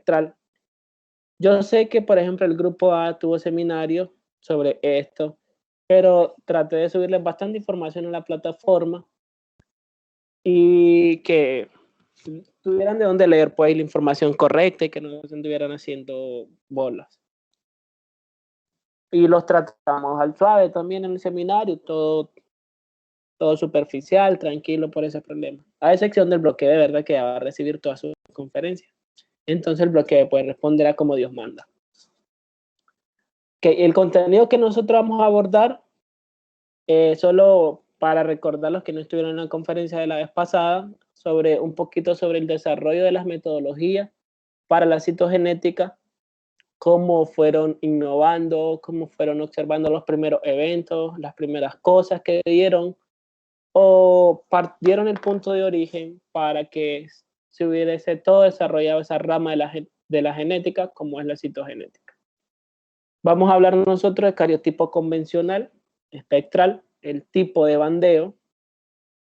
espectral. Yo sé que, por ejemplo, el grupo A tuvo seminarios sobre esto, pero traté de subirles bastante información en la plataforma y que tuvieran de dónde leer pues la información correcta y que no se estuvieran haciendo bolas. Y los tratamos al suave también en el seminario, todo superficial, tranquilo por ese problema. A excepción del bloque de verdad que va a recibir todas sus conferencias. Entonces el bloque puede responder a como Dios manda. Que el contenido que nosotros vamos a abordar, solo para recordar los que no estuvieron en la conferencia de la vez pasada, sobre un poquito sobre el desarrollo de las metodologías para la citogenética, cómo fueron innovando, cómo fueron observando los primeros eventos, las primeras cosas que dieron o partieron el punto de origen para que se hubiese todo desarrollado esa rama de la genética como es la citogenética. Vamos a hablar nosotros de cariotipo convencional, espectral, el tipo de bandeo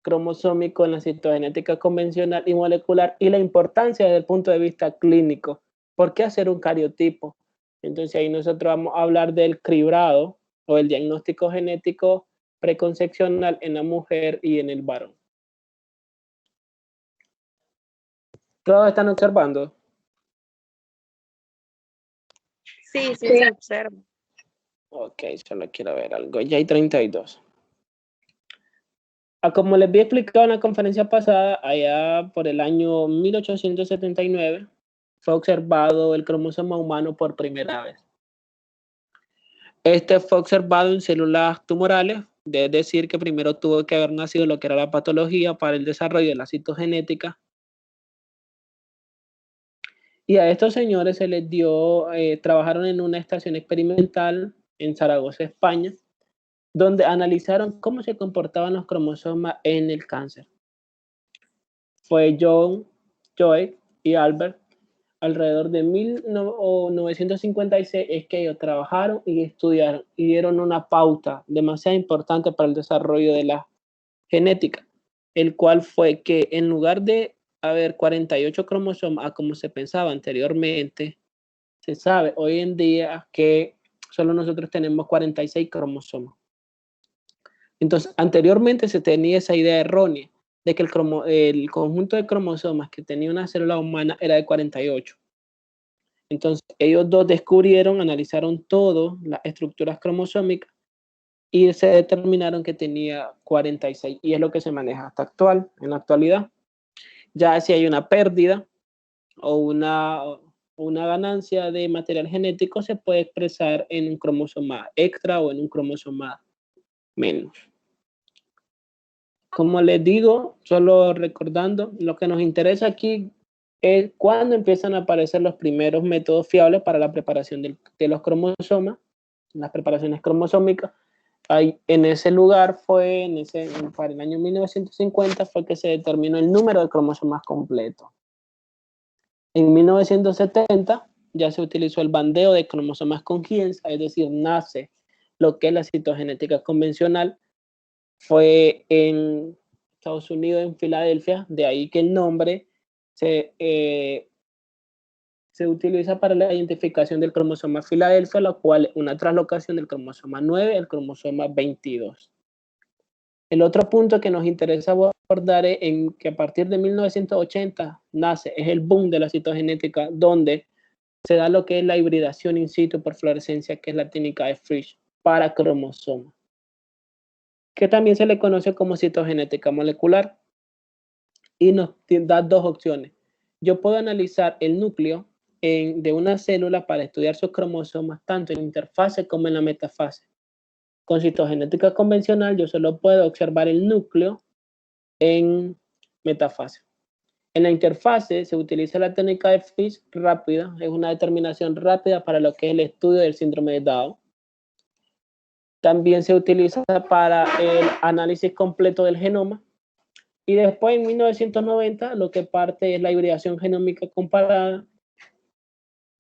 cromosómico en la citogenética convencional y molecular y la importancia desde el punto de vista clínico. ¿Por qué hacer un cariotipo? Entonces ahí nosotros vamos a hablar del cribrado o el diagnóstico genético preconcepcional en la mujer y en el varón. ¿Todos están observando? Sí, sí, se observa. Ok, solo quiero ver algo. Ya hay 32. Como les había explicado en la conferencia pasada, allá por el año 1879 fue observado el cromosoma humano por primera vez. Este fue observado en células tumorales, es decir, que primero tuvo que haber nacido lo que era la patología para el desarrollo de la citogenética. Y a estos señores se les dio, trabajaron en una estación experimental en Zaragoza, España, donde analizaron cómo se comportaban los cromosomas en el cáncer. Fue John, Joy y Albert, alrededor de 1956, es que ellos trabajaron y estudiaron y dieron una pauta demasiado importante para el desarrollo de la genética, el cual fue que en lugar de haber 48 cromosomas, como se pensaba anteriormente, se sabe hoy en día que solo nosotros tenemos 46 cromosomas. Entonces, anteriormente se tenía esa idea errónea de que el conjunto de cromosomas que tenía una célula humana era de 48. Entonces, ellos dos descubrieron, analizaron todas las estructuras cromosómicas y se determinaron que tenía 46, y es lo que se maneja hasta en la actualidad. Ya si hay una pérdida o una ganancia de material genético, se puede expresar en un cromosoma extra o en un cromosoma menos. Como les digo, solo recordando, lo que nos interesa aquí es cuándo empiezan a aparecer los primeros métodos fiables para la preparación de los cromosomas, las preparaciones cromosómicas. Ahí, en ese lugar para el año 1950 fue que se determinó el número de cromosomas completo. En 1970 ya se utilizó el bandeo de cromosomas con genes, es decir, nace lo que es la citogenética convencional. Fue en Estados Unidos, en Filadelfia, de ahí que el nombre se utiliza para la identificación del cromosoma Filadelfia, la cual es una translocación del cromosoma 9 al cromosoma 22. El otro punto que nos interesa abordar es en que a partir de 1980 es el boom de la citogenética, donde se da lo que es la hibridación in situ por fluorescencia, que es la técnica de Frisch, para cromosomas, que también se le conoce como citogenética molecular, y nos da dos opciones. Yo puedo analizar el núcleo de una célula para estudiar sus cromosomas, tanto en interfase como en la metafase. Con citogenética convencional, yo solo puedo observar el núcleo en metafase. En la interfase se utiliza la técnica de Frisch rápida, es una determinación rápida para lo que es el estudio del síndrome de Down. También se utiliza para el análisis completo del genoma. Y después, en 1990, lo que parte es la hibridación genómica comparada.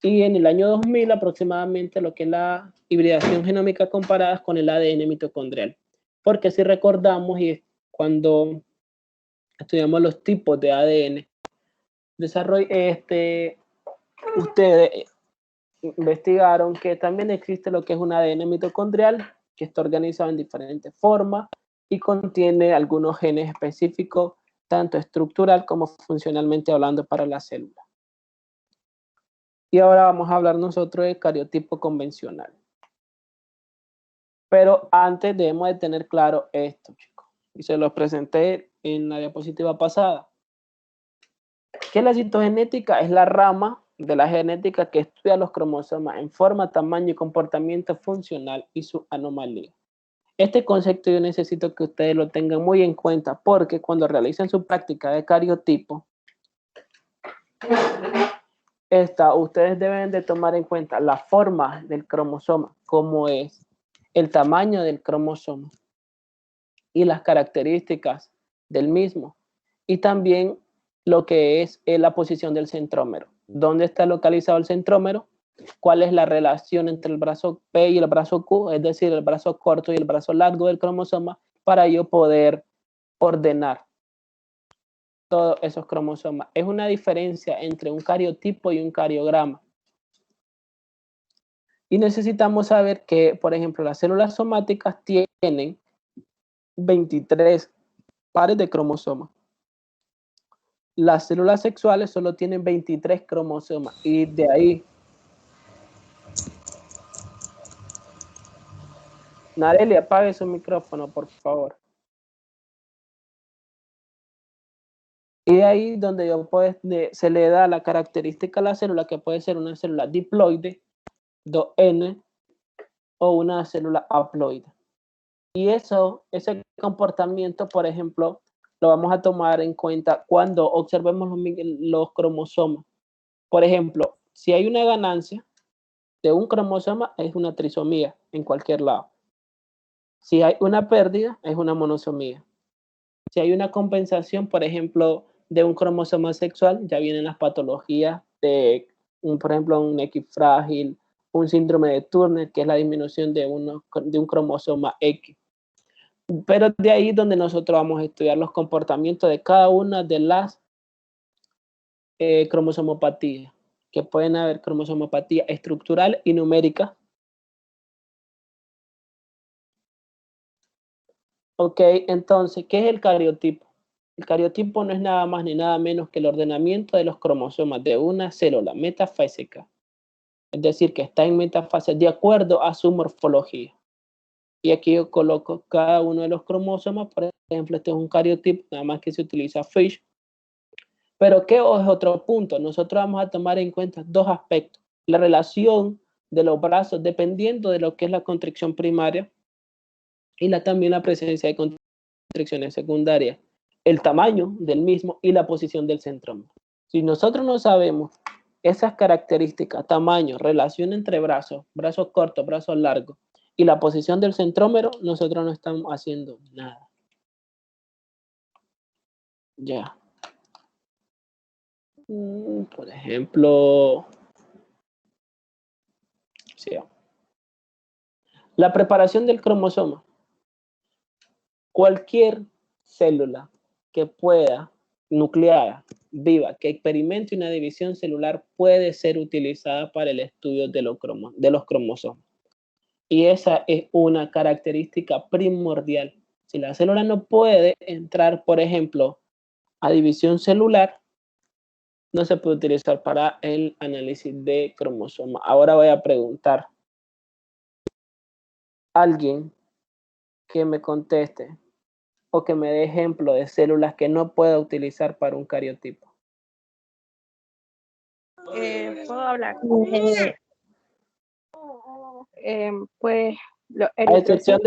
Y en el año 2000, aproximadamente, lo que es la hibridación genómica comparada con el ADN mitocondrial. Porque si recordamos, y cuando estudiamos los tipos de ADN, ustedes investigaron que también existe lo que es un ADN mitocondrial, que está organizado en diferentes formas y contiene algunos genes específicos, tanto estructural como funcionalmente hablando para la célula. Y ahora vamos a hablar nosotros de cariotipo convencional. Pero antes debemos de tener claro esto, chicos. Y se los presenté en la diapositiva pasada. Que la citogenética es la rama de la genética que estudia los cromosomas en forma, tamaño y comportamiento funcional y su anomalía. Este concepto yo necesito que ustedes lo tengan muy en cuenta porque cuando realicen su práctica de cariotipo, ustedes deben de tomar en cuenta la forma del cromosoma, cómo es, el tamaño del cromosoma y las características del mismo. Y también lo que es la posición del centrómero. ¿Dónde está localizado el centrómero? ¿Cuál es la relación entre el brazo P y el brazo Q? Es decir, el brazo corto y el brazo largo del cromosoma para yo poder ordenar todos esos cromosomas. Es una diferencia entre un cariotipo y un cariograma. Y necesitamos saber que, por ejemplo, las células somáticas tienen 23 pares de cromosomas. Las células sexuales solo tienen 23 cromosomas y de ahí. Nareli, apague su micrófono, por favor. Y de ahí donde se le da la característica a la célula, que puede ser una célula diploide, 2N, o una célula haploide. Y ese comportamiento, por ejemplo, lo vamos a tomar en cuenta cuando observemos los cromosomas. Por ejemplo, si hay una ganancia de un cromosoma, es una trisomía en cualquier lado. Si hay una pérdida, es una monosomía. Si hay una compensación, por ejemplo, de un cromosoma sexual, ya vienen las patologías de, por ejemplo, un X frágil, un síndrome de Turner, que es la disminución de un cromosoma X. Pero de ahí donde nosotros vamos a estudiar los comportamientos de cada una de las cromosomopatías, que pueden haber cromosomopatía estructural y numérica. Ok, entonces, ¿qué es el cariotipo? El cariotipo no es nada más ni nada menos que el ordenamiento de los cromosomas de una célula metafásica, es decir, que está en metafase de acuerdo a su morfología. Y aquí yo coloco cada uno de los cromosomas, por ejemplo, este es un cariotipo, nada más que se utiliza FISH. Pero ¿qué es otro punto? Nosotros vamos a tomar en cuenta dos aspectos. La relación de los brazos dependiendo de lo que es la constricción primaria y también la presencia de constricciones secundarias, el tamaño del mismo y la posición del centrómero. Si nosotros no sabemos esas características, tamaño, relación entre brazos, brazos cortos, brazos largos y la posición del centrómero, nosotros no estamos haciendo nada. Ya. Por ejemplo, sí, la preparación del cromosoma. Cualquier célula que pueda, nucleada, viva, que experimente una división celular puede ser utilizada para el estudio de los cromosomas. Y esa es una característica primordial. Si la célula no puede entrar, por ejemplo, a división celular, no se puede utilizar para el análisis de cromosomas. Ahora voy a preguntar a alguien que me conteste o que me dé ejemplo de células que no pueda utilizar para un cariotipo. ¿Puedo hablar? Pues, A excepción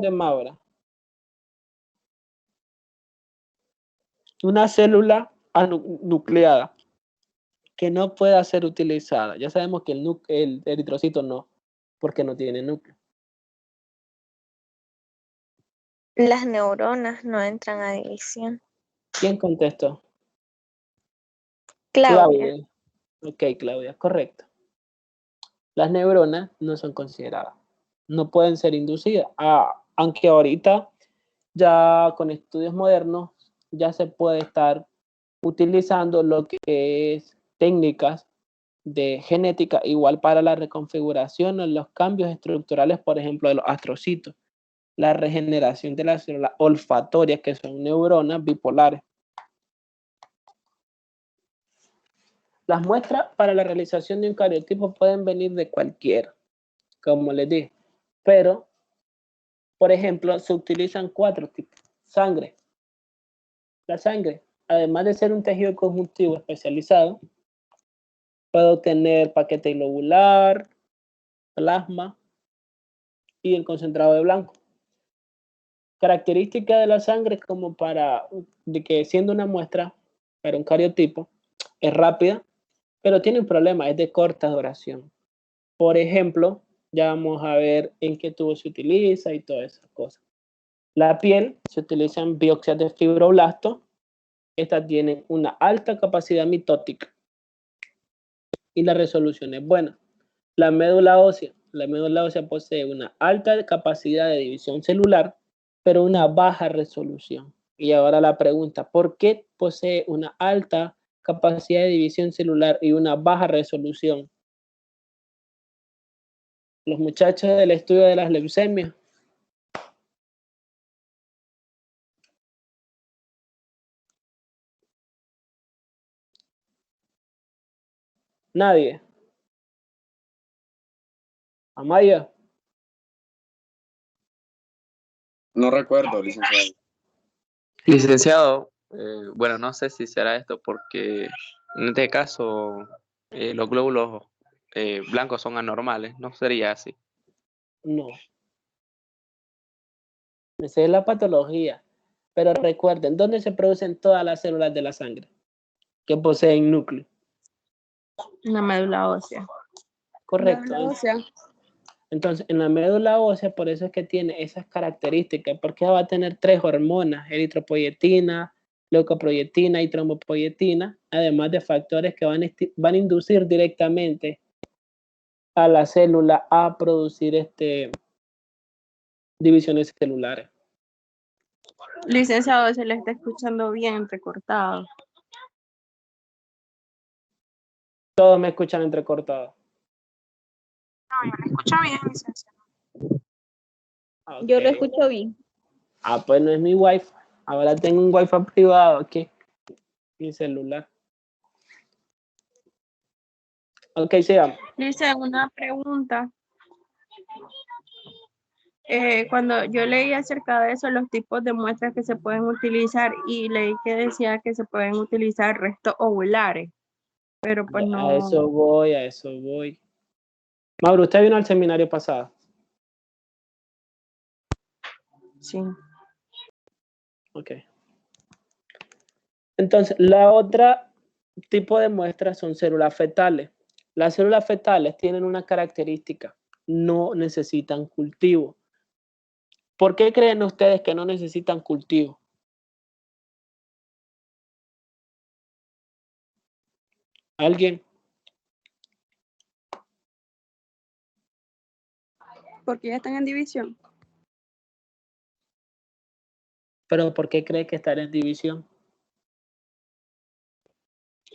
de Maura. Una célula nucleada que no pueda ser utilizada. Ya sabemos que el eritrocito no, porque no tiene núcleo. Las neuronas no entran a división. ¿Quién contestó? Claudia. Ok, Claudia, correcto. Las neuronas no son consideradas. No pueden ser inducidas. Aunque ahorita ya con estudios modernos ya se puede estar utilizando lo que es técnicas de genética, igual para la reconfiguración o los cambios estructurales, por ejemplo, de los astrocitos, la regeneración de las células olfatorias, que son neuronas bipolares. Las muestras para la realización de un cariotipo pueden venir de cualquiera, como les dije, pero, por ejemplo, se utilizan 4 tipos. Sangre. La sangre, además de ser un tejido conjuntivo especializado, puede tener paquete globular, plasma y el concentrado de blanco. Característica de la sangre como de que siendo una muestra para un cariotipo, es rápida, pero tiene un problema, es de corta duración. Por ejemplo, ya vamos a ver en qué tubo se utiliza y todas esas cosas. La piel, se utilizan biopsias de fibroblastos. Estas tienen una alta capacidad mitótica y la resolución es buena. La médula ósea posee una alta capacidad de división celular, pero una baja resolución. Y ahora la pregunta, ¿por qué posee una alta capacidad de división celular y una baja resolución? Los muchachos del estudio de las leucemias. Nadie. Amaya. No recuerdo, licenciado. Licenciado, bueno, no sé si será esto porque en este caso los glóbulos blancos son anormales, no sería así. No. Esa es la patología. Pero recuerden, ¿dónde se producen todas las células de la sangre que poseen núcleo? La médula ósea. Correcto. Entonces, en la médula ósea, por eso es que tiene esas características, porque va a tener 3 hormonas, eritropoyetina, leucoproyetina y trombopoyetina, además de factores que van a inducir directamente a la célula a producir divisiones celulares. Licenciado, se le está escuchando bien recortado. Todos me escuchan entrecortado. No, yo lo escucho bien, licenciado. Okay. Yo lo escucho bien. Pues no es mi wifi. Ahora tengo un wifi privado aquí. Mi celular. Ok, sigamos. Dice una pregunta. Cuando yo leí acerca de eso, los tipos de muestras que se pueden utilizar, y leí que decía que se pueden utilizar restos ovulares, pero pues no. A eso voy. Mauro, ¿usted vino al seminario pasado? Sí. Ok. Entonces, la otra tipo de muestras son células fetales. Las células fetales tienen una característica, no necesitan cultivo. ¿Por qué creen ustedes que no necesitan cultivo? ¿Alguien? Porque ya están en división. ¿Pero por qué cree que están en división?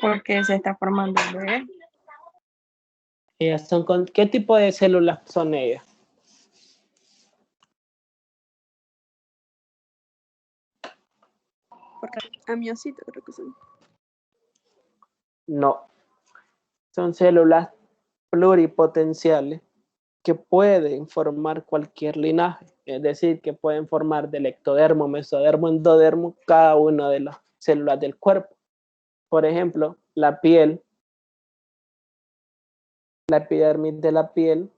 Porque se está formando el bebé. ¿Qué tipo de células son ellas? Porque amiocitos creo que son. No. Son células pluripotenciales que pueden formar cualquier linaje, es decir, que pueden formar del ectodermo, mesodermo, endodermo, cada una de las células del cuerpo. Por ejemplo, la piel, la epidermis de la piel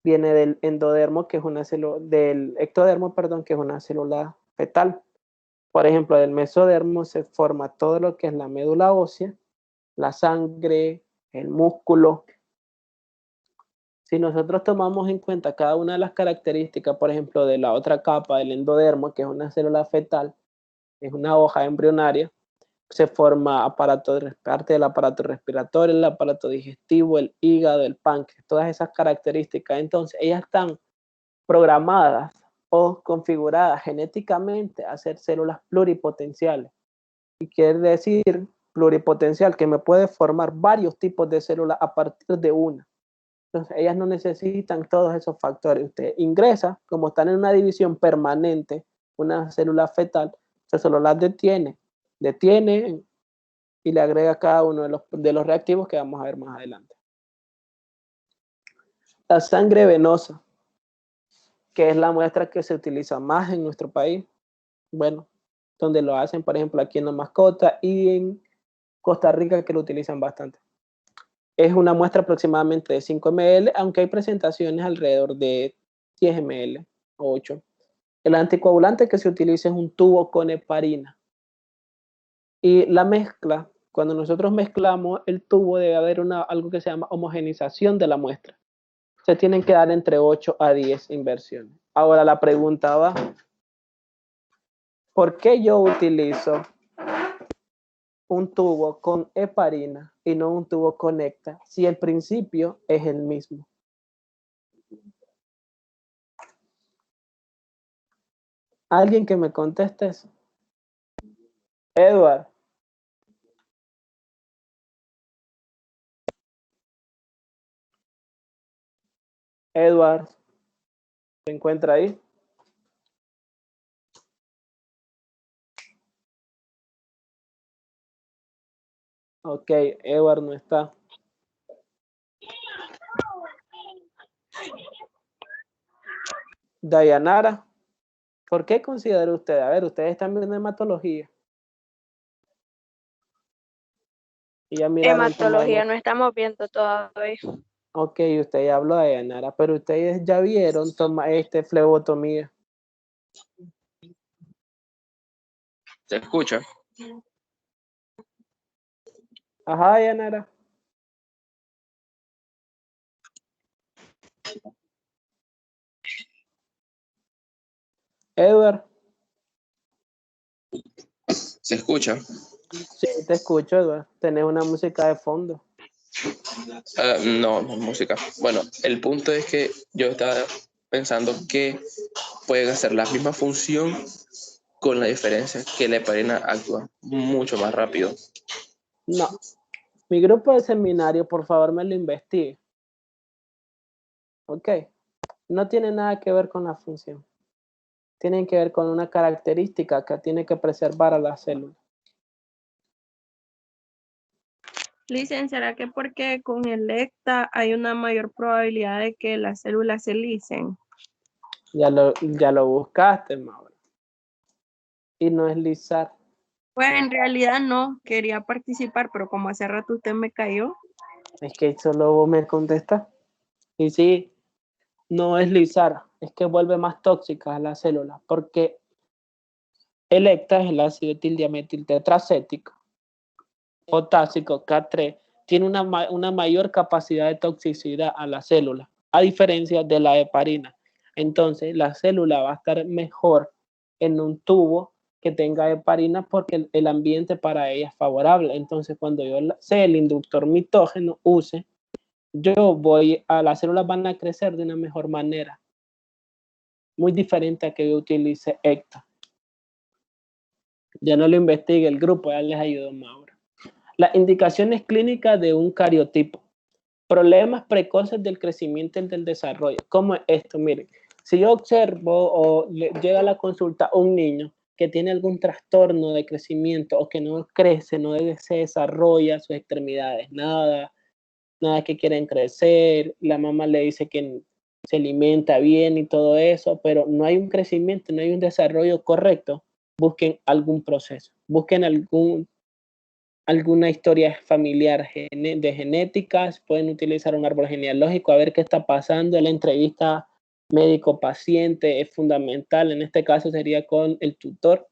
viene del endodermo, que es una célula, del ectodermo, perdón, que es una célula fetal. Por ejemplo, del mesodermo se forma todo lo que es la médula ósea, la sangre, el músculo. Si nosotros tomamos en cuenta cada una de las características, por ejemplo, de la otra capa del endodermo, que es una célula fetal, es una hoja embrionaria, se forma parte del aparato respiratorio, el aparato digestivo, el hígado, el páncreas, todas esas características. Entonces, ellas están programadas o configuradas genéticamente a ser células pluripotenciales. Y quiere decir pluripotencial que me puede formar varios tipos de células a partir de una. Entonces, ellas no necesitan todos esos factores. Usted ingresa, como están en una división permanente, una célula fetal, usted solo las detiene y le agrega cada uno de los reactivos que vamos a ver más adelante. La sangre venosa, que es la muestra que se utiliza más en nuestro país, bueno, donde lo hacen, por ejemplo, aquí en La Mascota y en Costa Rica, que lo utilizan bastante. Es una muestra aproximadamente de 5 ml, aunque hay presentaciones alrededor de 10 ml o 8. El anticoagulante que se utiliza es un tubo con heparina. Y la mezcla, cuando nosotros mezclamos el tubo, debe haber algo que se llama homogenización de la muestra. Se tienen que dar entre 8 a 10 inversiones. Ahora la pregunta va, ¿por qué yo utilizo un tubo con heparina y no un tubo con Necta si el principio es el mismo? ¿Alguien que me conteste eso? Edward. Edward, ¿se encuentra ahí? Ok, Edward no está. Dayanara, ¿por qué considera usted? A ver, ustedes están viendo hematología. Y ya miraron Hematología no estamos viendo todavía. Ok, usted ya habló de Dayanara, pero ustedes ya vieron flebotomía. ¿Se escucha? Ajá, Dayanara. Edward. ¿Se escucha? Sí, te escucho, Edward. Tenés una música de fondo. No, no es música. Bueno, el punto es que yo estaba pensando que pueden hacer la misma función con la diferencia que la heparina actúa mucho más rápido. No. Mi grupo de seminario, por favor, me lo investigue. Ok. No tiene nada que ver con la función. Tienen que ver con una característica que tiene que preservar a la célula. ¿Será que porque con el Necta hay una mayor probabilidad de que las células se lisen? Ya lo buscaste, Mauro. Y no es lisar. Pues en realidad no, quería participar, pero como hace rato usted me cayó. Es que solo vos me contestas. Y sí, no es lisar, es que vuelve más tóxica a la célula, porque el Necta es el ácido etildiametiltetracético potásico K3, tiene una mayor capacidad de toxicidad a la célula, a diferencia de la heparina. Entonces, la célula va a estar mejor en un tubo que tenga heparina porque el ambiente para ella es favorable. Entonces, cuando yo sé el inductor mitógeno use, las células van a crecer de una mejor manera, muy diferente a que yo utilice Ecta. Ya no lo investigue el grupo, ya les ayudó Mauro. Las indicaciones clínicas de un cariotipo. Problemas precoces del crecimiento y del desarrollo. ¿Cómo es esto? Miren, si yo observo o llega a la consulta un niño que tiene algún trastorno de crecimiento o que no crece, no se desarrolla sus extremidades, nada que quieren crecer, la mamá le dice que se alimenta bien y todo eso, pero no hay un crecimiento, no hay un desarrollo correcto, busquen algún proceso, busquen alguna historia familiar de genéticas, pueden utilizar un árbol genealógico a ver qué está pasando. La entrevista médico-paciente es fundamental, en este caso sería con el tutor,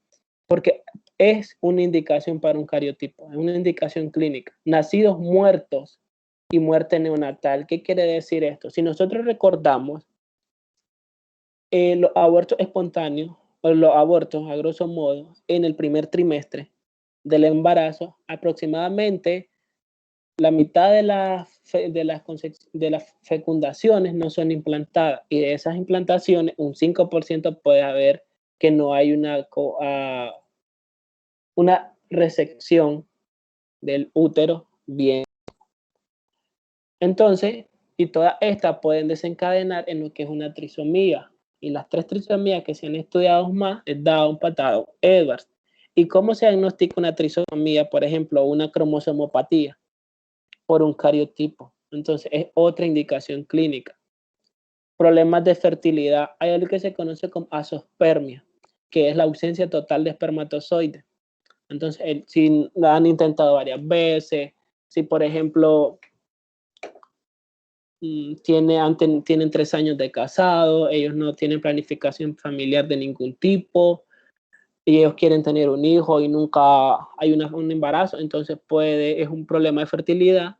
porque es una indicación para un cariotipo, es una indicación clínica. Nacidos muertos y muerte neonatal. ¿Qué quiere decir esto? Si nosotros recordamos los abortos espontáneos o los abortos a grosso modo en el primer trimestre del embarazo, aproximadamente la mitad de las fecundaciones no son implantadas y de esas implantaciones un 5% puede haber que no hay una resección del útero bien. Entonces, y todas estas pueden desencadenar en lo que es una trisomía. Y las 3 trisomías que se han estudiado más es Down, Patado, Edwards. ¿Y cómo se diagnostica una trisomía? Por ejemplo, una cromosomopatía por un cariotipo. Entonces, es otra indicación clínica. Problemas de fertilidad. Hay algo que se conoce como azospermia, que es la ausencia total de espermatozoides. Entonces, si lo han intentado varias veces, si por ejemplo tienen 3 años de casado, ellos no tienen planificación familiar de ningún tipo, y ellos quieren tener un hijo y nunca hay un embarazo, entonces es un problema de fertilidad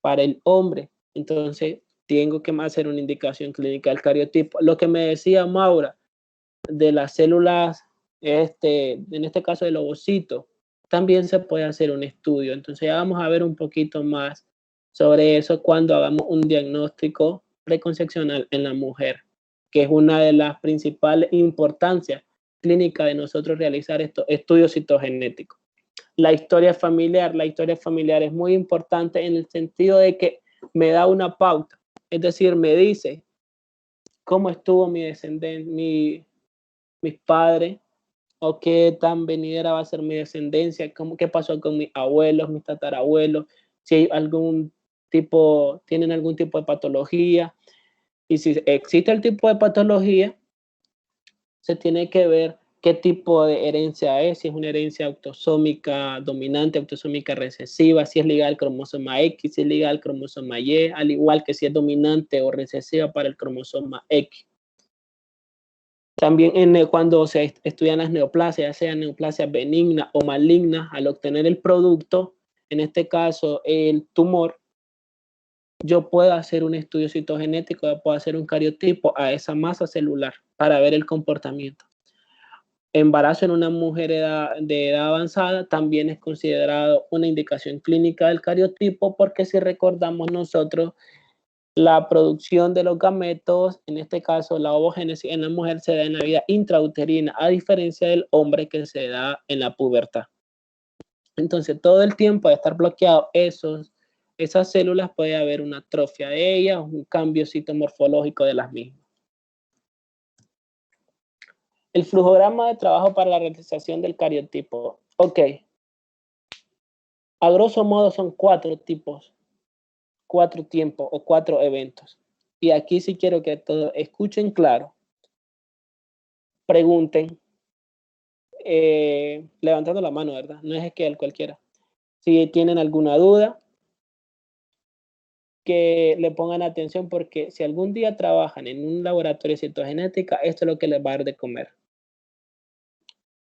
para el hombre. Entonces, tengo que hacer una indicación clínica del cariotipo. Lo que me decía Maura de las células, en este caso del ovocito, también se puede hacer un estudio. Entonces, ya vamos a ver un poquito más sobre eso cuando hagamos un diagnóstico preconcepcional en la mujer, que es una de las principales importancias clínicas de nosotros realizar estos estudios citogenéticos. La historia familiar es muy importante en el sentido de que me da una pauta, es decir, me dice cómo estuvo mi descendencia, mis padres, o qué tan venidera va a ser mi descendencia, qué pasó con mis abuelos, mis tatarabuelos, si hay tienen algún tipo de patología, y si existe el tipo de patología, se tiene que ver qué tipo de herencia es, si es una herencia autosómica dominante, autosómica recesiva, si es ligada al cromosoma X, si es ligada al cromosoma Y, al igual que si es dominante o recesiva para el cromosoma X. También cuando se estudian las neoplasias, ya sean neoplasias benignas o malignas, al obtener el producto, en este caso el tumor, yo puedo hacer un estudio citogenético, yo puedo hacer un cariotipo a esa masa celular para ver el comportamiento. Embarazo en una mujer de edad avanzada también es considerado una indicación clínica del cariotipo, porque si recordamos nosotros, la producción de los gametos, en este caso la ovogénesis en la mujer, se da en la vida intrauterina, a diferencia del hombre que se da en la pubertad. Entonces, todo el tiempo de estar bloqueado esas células, puede haber una atrofia de ellas, un cambio citomorfológico de las mismas. El flujograma de trabajo para la realización del cariotipo. Ok. A grosso modo son 4 tipos, 4 tiempos o 4 eventos. Y aquí sí quiero que todos escuchen claro. Pregunten, levantando la mano, ¿verdad? No es que cualquiera. Si tienen alguna duda, que le pongan atención, porque si algún día trabajan en un laboratorio de citogenética, esto es lo que les va a dar de comer.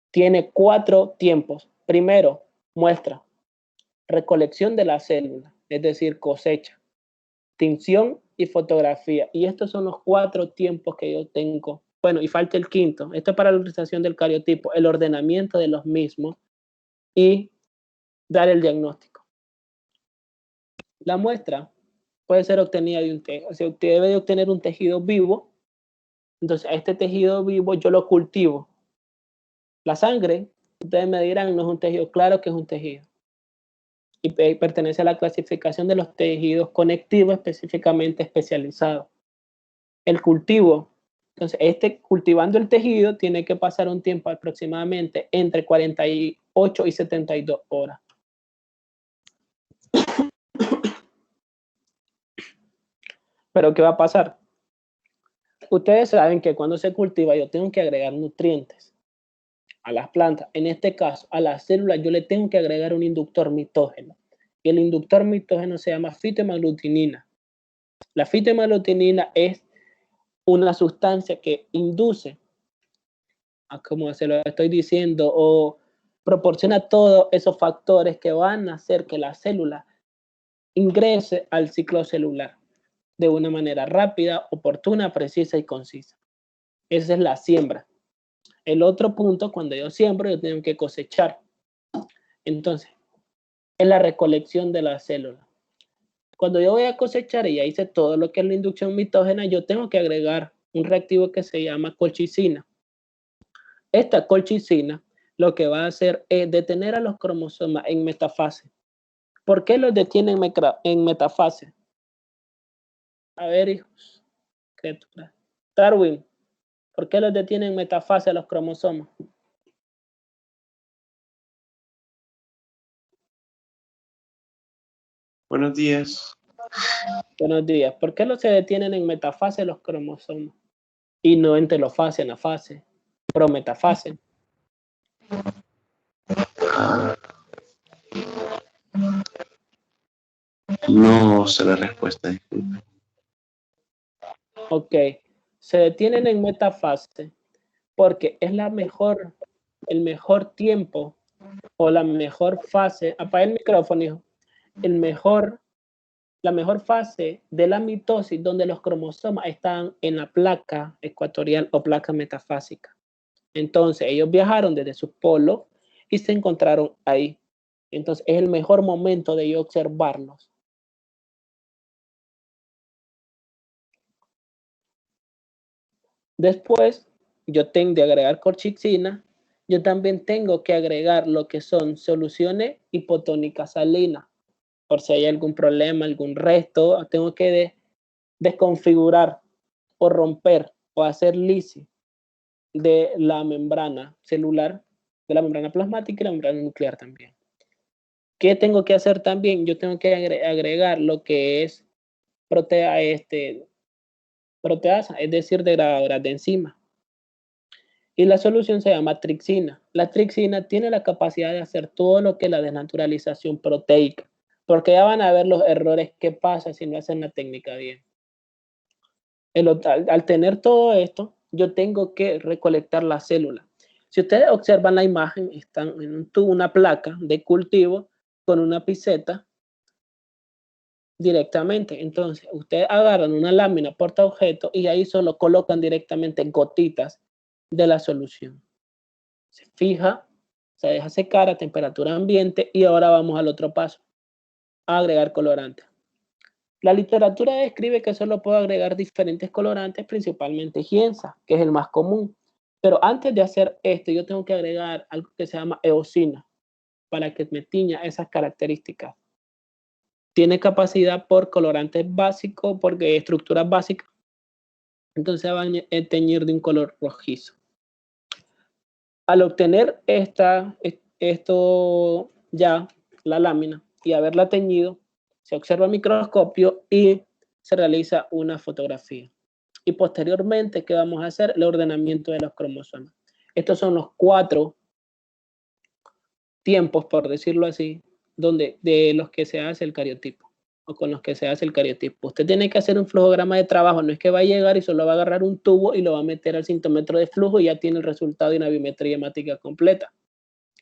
Tiene 4 tiempos. Primero, muestra, recolección de la célula, es decir, cosecha, tinción y fotografía. Y estos son los 4 tiempos que yo tengo. Bueno, y falta el quinto. Esto es para la realización del cariotipo, el ordenamiento de los mismos y dar el diagnóstico. La muestra puede ser obtenida de un tejido. O sea, usted debe de obtener un tejido vivo. Entonces, a este tejido vivo yo lo cultivo. La sangre, ustedes me dirán, no es un tejido. Claro que es un tejido. Y pertenece a la clasificación de los tejidos conectivos específicamente especializados. El cultivo, entonces cultivando el tejido tiene que pasar un tiempo aproximadamente entre 48 y 72 horas. Pero ¿qué va a pasar? Ustedes saben que cuando se cultiva yo tengo que agregar nutrientes a las plantas. En este caso, a las células yo le tengo que agregar un inductor mitógeno. Y el inductor mitógeno se llama fitohemaglutinina. La fitohemaglutinina es una sustancia que induce, como se lo estoy diciendo, o proporciona todos esos factores que van a hacer que la célula ingrese al ciclo celular de una manera rápida, oportuna, precisa y concisa. Esa es la siembra. El otro punto, cuando yo siembro, yo tengo que cosechar. Entonces, es la recolección de la célula. Cuando yo voy a cosechar y ya hice todo lo que es la inducción mitógena, yo tengo que agregar un reactivo que se llama colchicina. Esta colchicina lo que va a hacer es detener a los cromosomas en metafase. ¿Por qué los detienen en metafase? A ver, hijos. Criatura. Darwin, ¿por qué los detienen en metafase a los cromosomas? Buenos días. Buenos días. ¿Por qué se detienen en metafase los cromosomas? Y no en telofase, anafase, prometafase. No sé la respuesta, disculpe. Ok. Se detienen en metafase porque es el mejor tiempo o la mejor fase. Apaga el micrófono, hijo. La mejor fase de la mitosis donde los cromosomas están en la placa ecuatorial o placa metafásica. Entonces ellos viajaron desde sus polos y se encontraron ahí. Entonces es el mejor momento de yo observarlos. Después yo tengo de agregar colchicina. Yo también tengo que agregar lo que son soluciones hipotónicas salinas. Por si hay algún problema, algún resto, tengo que desconfigurar o romper o hacer lisis de la membrana celular, de la membrana plasmática y la membrana nuclear también. ¿Qué tengo que hacer también? Yo tengo que agregar lo que es proteasa, es decir, degradadoras de enzimas. Y la solución se llama trixina. La trixina tiene la capacidad de hacer todo lo que es la desnaturalización proteica, porque ya van a ver los errores que pasa si no hacen la técnica bien. Al tener todo esto, yo tengo que recolectar la célula. Si ustedes observan la imagen, están en un tubo, una placa de cultivo con una piseta directamente. Entonces, ustedes agarran una lámina portaobjeto y ahí solo colocan directamente gotitas de la solución. Se fija, se deja secar a temperatura ambiente y ahora vamos al otro paso, a agregar colorante. La literatura describe que solo puedo agregar diferentes colorantes, principalmente gienza, que es el más común. Pero antes de hacer esto, yo tengo que agregar algo que se llama eosina para que me tiña esas características. Tiene capacidad por colorantes básicos, porque estructuras básicas. Entonces va a teñir de un color rojizo. Al obtener esto ya, la lámina, y haberla teñido, se observa el microscopio y se realiza una fotografía. Y posteriormente, ¿qué vamos a hacer? El ordenamiento de los cromosomas. Estos son los 4 tiempos, por decirlo así, de los que se hace el cariotipo, o con los que se hace el cariotipo. Usted tiene que hacer un flujograma de trabajo, no es que va a llegar y solo va a agarrar un tubo y lo va a meter al cintómetro de flujo y ya tiene el resultado de una biometría hemática completa,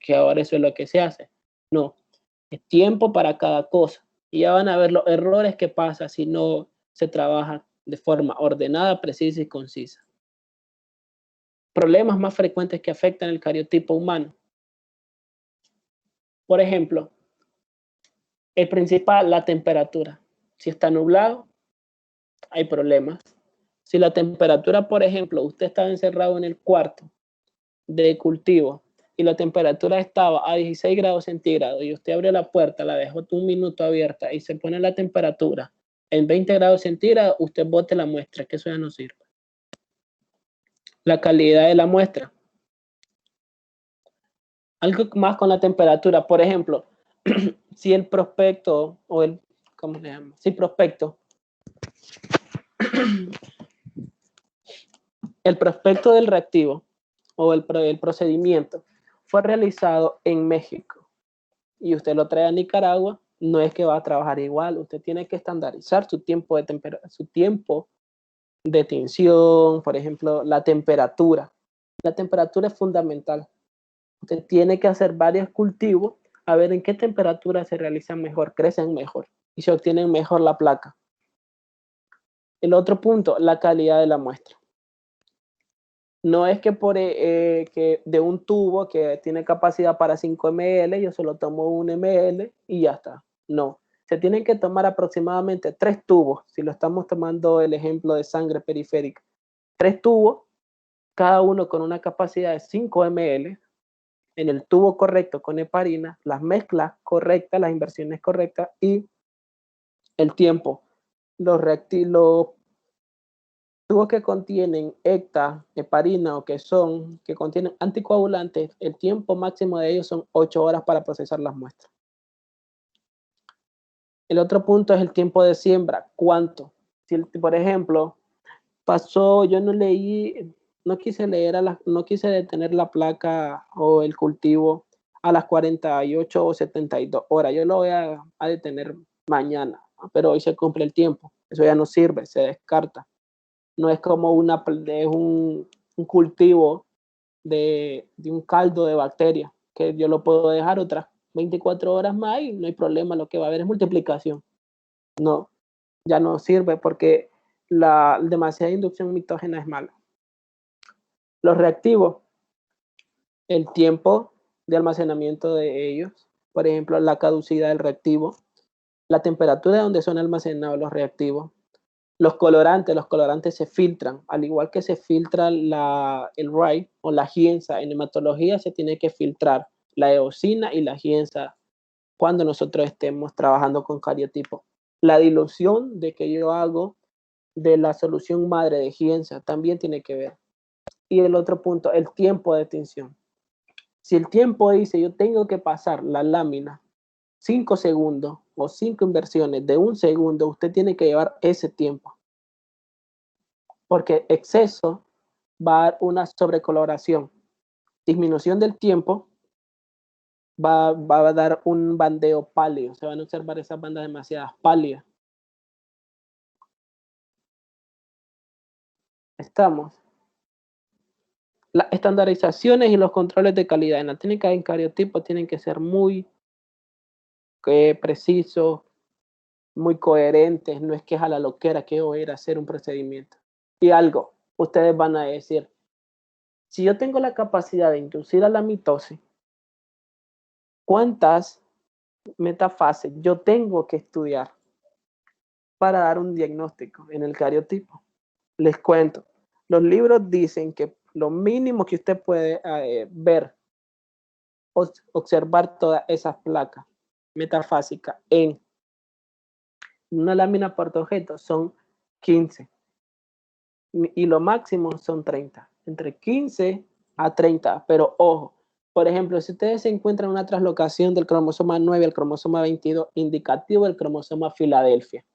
que ahora eso es lo que se hace. No, es tiempo para cada cosa. Y ya van a ver los errores que pasa si no se trabaja de forma ordenada, precisa y concisa. Problemas más frecuentes que afectan el cariotipo humano. Por ejemplo, el principal, la temperatura. Si está nublado, hay problemas. Si la temperatura, por ejemplo, usted estaba encerrado en el cuarto de cultivo y la temperatura estaba a 16 grados centígrados y usted abrió la puerta, la dejó un minuto abierta y se pone la temperatura en 20 grados centígrados, usted bote la muestra, que eso ya no sirve. La calidad de la muestra. Algo más con la temperatura, por ejemplo, si el prospecto o el, ¿cómo se llama? Si prospecto. El prospecto del reactivo o el procedimiento fue realizado en México y usted lo trae a Nicaragua, no es que va a trabajar igual, usted tiene que estandarizar su tiempo de tinción, por ejemplo, la temperatura. La temperatura es fundamental. Usted tiene que hacer varios cultivos a ver en qué temperatura se realizan mejor, crecen mejor y se obtienen mejor la placa. El otro punto, la calidad de la muestra. No es que que de un tubo que tiene capacidad para 5 ml, yo solo tomo 1 ml y ya está. No, se tienen que tomar aproximadamente 3 tubos, si lo estamos tomando el ejemplo de sangre periférica. 3 tubos, cada uno con una capacidad de 5 ml, en el tubo correcto con heparina, las mezclas correctas, las inversiones correctas y el tiempo. Los tubos que contienen hecta, heparina o que contienen anticoagulantes, el tiempo máximo de ellos son 8 horas para procesar las muestras. El otro punto es el tiempo de siembra. ¿Cuánto? Si, por ejemplo, yo no quise no quise detener la placa o el cultivo a las 48 o 72 horas. Yo lo voy a detener mañana, pero hoy se cumple el tiempo. Eso ya no sirve, se descarta. No es como un cultivo de un caldo de bacterias, que yo lo puedo dejar otras 24 horas más y no hay problema, lo que va a haber es multiplicación. No, ya no sirve porque la demasiada inducción mitógena es mala. Los reactivos, el tiempo de almacenamiento de ellos, por ejemplo, la caducidad del reactivo, la temperatura donde son almacenados los reactivos, los colorantes se filtran, al igual que se filtra el RAI o la gienza. En hematología se tiene que filtrar la eosina y la gienza cuando nosotros estemos trabajando con cariotipo. La dilución de que yo hago de la solución madre de gienza también tiene que ver. Y el otro punto, el tiempo de tinción. Si el tiempo dice yo tengo que pasar la lámina 5 segundos o 5 inversiones de 1 segundo, usted tiene que llevar ese tiempo. Porque exceso va a dar una sobrecoloración. Disminución del tiempo va a dar un bandeo pálido. Se van a observar esas bandas demasiadas pálidas. Estamos. Las estandarizaciones y los controles de calidad en la técnica de cariotipo tienen que ser muy precisos, muy coherentes. No es que es a la loquera que voy a ir a hacer un procedimiento. Y algo, ustedes van a decir, si yo tengo la capacidad de inducir a la mitosis, ¿cuántas metafases yo tengo que estudiar para dar un diagnóstico en el cariotipo? Les cuento, los libros dicen que lo mínimo que usted puede ver, observar todas esas placas metafásicas en una lámina por objeto son 15 y lo máximo son 30, entre 15 a 30, pero ojo, por ejemplo, si ustedes se encuentran una translocación del cromosoma 9 al cromosoma 22, indicativo del cromosoma Filadelfia,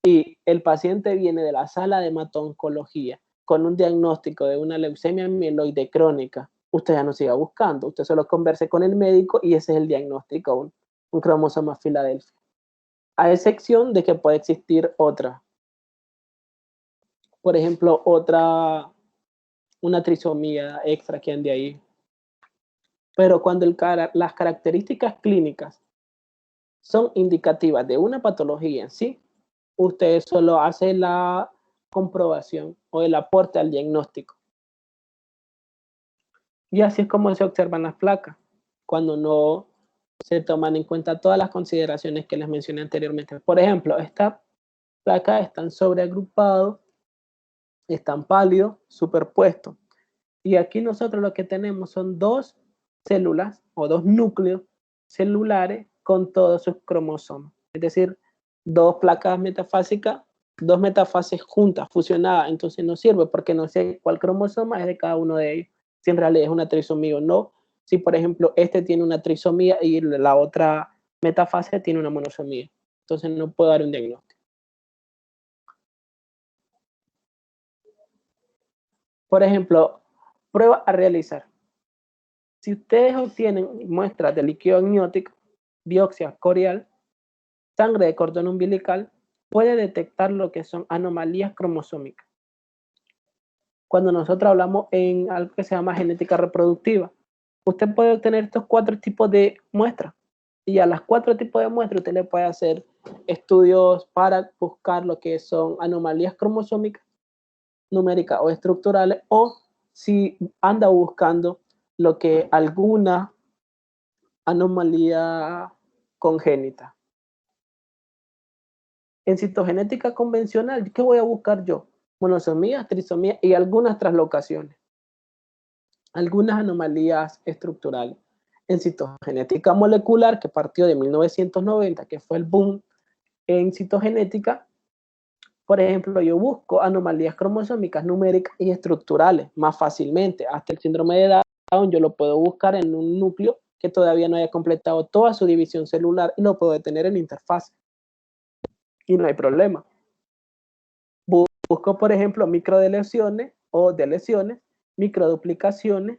y el paciente viene de la sala de hemato-oncología con un diagnóstico de una leucemia mieloide crónica, usted ya no siga buscando, usted solo converse con el médico y ese es el diagnóstico, un cromosoma Filadelfia. A excepción de que puede existir otra. Por ejemplo, una trisomía extra que ande ahí. Pero cuando las características clínicas son indicativas de una patología en sí, usted solo hace la comprobación o el aporte al diagnóstico. Y así es como se observan las placas, cuando no se toman en cuenta todas las consideraciones que les mencioné anteriormente. Por ejemplo, estas placas están sobreagrupados, están pálidos, superpuestos. Y aquí nosotros lo que tenemos son 2 células o 2 núcleos celulares con todos sus cromosomas. Es decir, 2 placas metafásicas, 2 metafases juntas, fusionadas. Entonces no sirve porque no sé cuál cromosoma es de cada uno de ellos. Si en realidad es una trisomía o no. Si, por ejemplo, este tiene una trisomía y la otra metafase tiene una monosomía. Entonces no puedo dar un diagnóstico. Por ejemplo, prueba a realizar. Si ustedes obtienen muestras de líquido amniótico, biopsia corial, sangre de cordón umbilical, puede detectar lo que son anomalías cromosómicas. Cuando nosotros hablamos en algo que se llama genética reproductiva, usted puede obtener estos 4 tipos de muestras. Y a las 4 tipos de muestras usted le puede hacer estudios para buscar lo que son anomalías cromosómicas, numéricas o estructurales, o si anda buscando lo que alguna anomalía congénita. En citogenética convencional, ¿qué voy a buscar yo? Monosomías, trisomías y algunas translocaciones. algunas anomalías estructurales. En citogenética molecular, que partió de 1990, que fue el boom en citogenética, por ejemplo, yo busco anomalías cromosómicas numéricas y estructurales más fácilmente. Hasta el síndrome de Down yo lo puedo buscar en un núcleo que todavía no haya completado toda su división celular y lo puedo detener en interfaz. Y no hay problema. Busco, por ejemplo, microdeleciones o deleciones, microduplicaciones.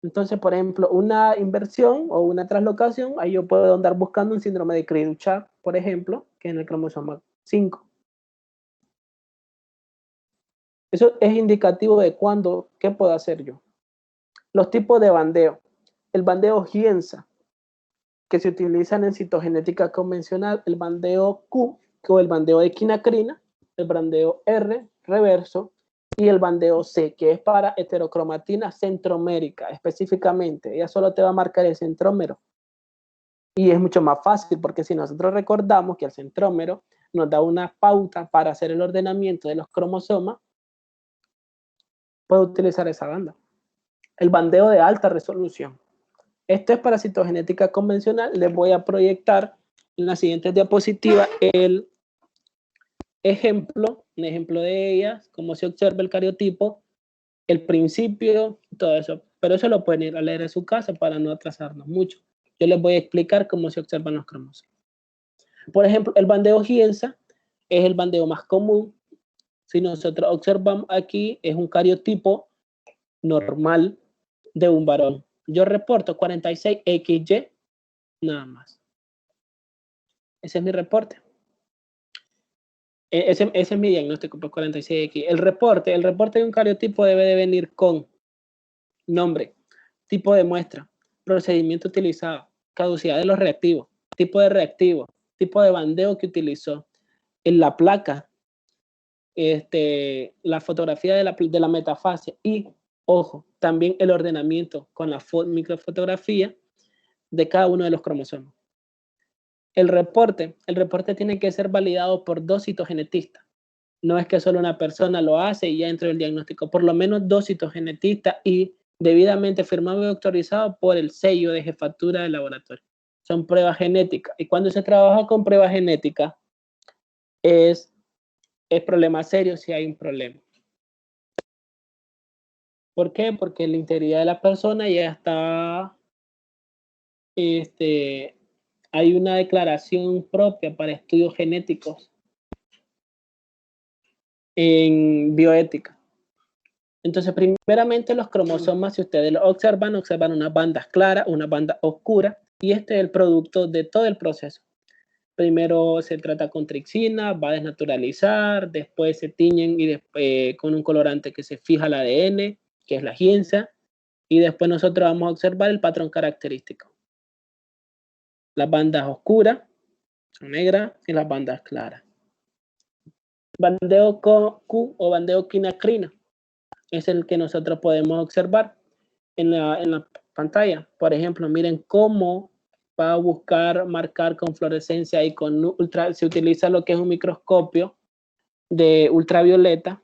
Entonces, por ejemplo, una inversión o una translocación, ahí yo puedo andar buscando un síndrome de Cri-du-Chat, por ejemplo, que es en el cromosoma 5. Eso es indicativo de qué puedo hacer yo. Los tipos de bandeo. El bandeo Gienza, que se utilizan en citogenética convencional, el bandeo Q, o el bandeo de quinacrina, el bandeo R, reverso, y el bandeo C, que es para heterocromatina centromérica, específicamente. Ella solo te va a marcar el centrómero. Y es mucho más fácil, porque si nosotros recordamos que el centrómero nos da una pauta para hacer el ordenamiento de los cromosomas, puedo utilizar esa banda. El bandeo de alta resolución. Esto es para citogenética convencional. Les voy a proyectar en la siguiente diapositiva un ejemplo de ellas, cómo se observa el cariotipo, el principio, todo eso. Pero eso lo pueden ir a leer en su casa para no atrasarnos mucho. Yo les voy a explicar cómo se observan los cromosomas. Por ejemplo, el bandeo Gienza es el bandeo más común. Si nosotros observamos aquí, es un cariotipo normal de un varón. Yo reporto 46XY, nada más. Ese es mi reporte. Ese es mi diagnóstico por 46X. El reporte de un cariotipo debe de venir con nombre, tipo de muestra, procedimiento utilizado, caducidad de los reactivos, tipo de reactivo, tipo de bandeo que utilizó, en la placa, la fotografía de la metafase y, ojo, también el ordenamiento con la microfotografía de cada uno de los cromosomas. El reporte tiene que ser validado por 2 citogenetistas. No es que solo una persona lo hace y ya entra el diagnóstico. Por lo menos 2 citogenetistas y debidamente firmado y autorizado por el sello de jefatura del laboratorio. Son pruebas genéticas. Y cuando se trabaja con pruebas genéticas, es problema serio si hay un problema. ¿Por qué? Porque la integridad de la persona ya está... hay una declaración propia para estudios genéticos en bioética. Entonces, primeramente los cromosomas, si ustedes lo observan unas bandas claras, una banda oscura, y este es el producto de todo el proceso. Primero se trata con trixina, va a desnaturalizar, después se tiñen y con un colorante que se fija al ADN, que es la Gienza, y después nosotros vamos a observar el patrón característico. Las bandas oscuras son negras y las bandas claras. Bandeo Q o bandeo quinacrina es el que nosotros podemos observar en la pantalla. Por ejemplo, miren cómo va a buscar marcar con fluorescencia y con se utiliza lo que es un microscopio de ultravioleta,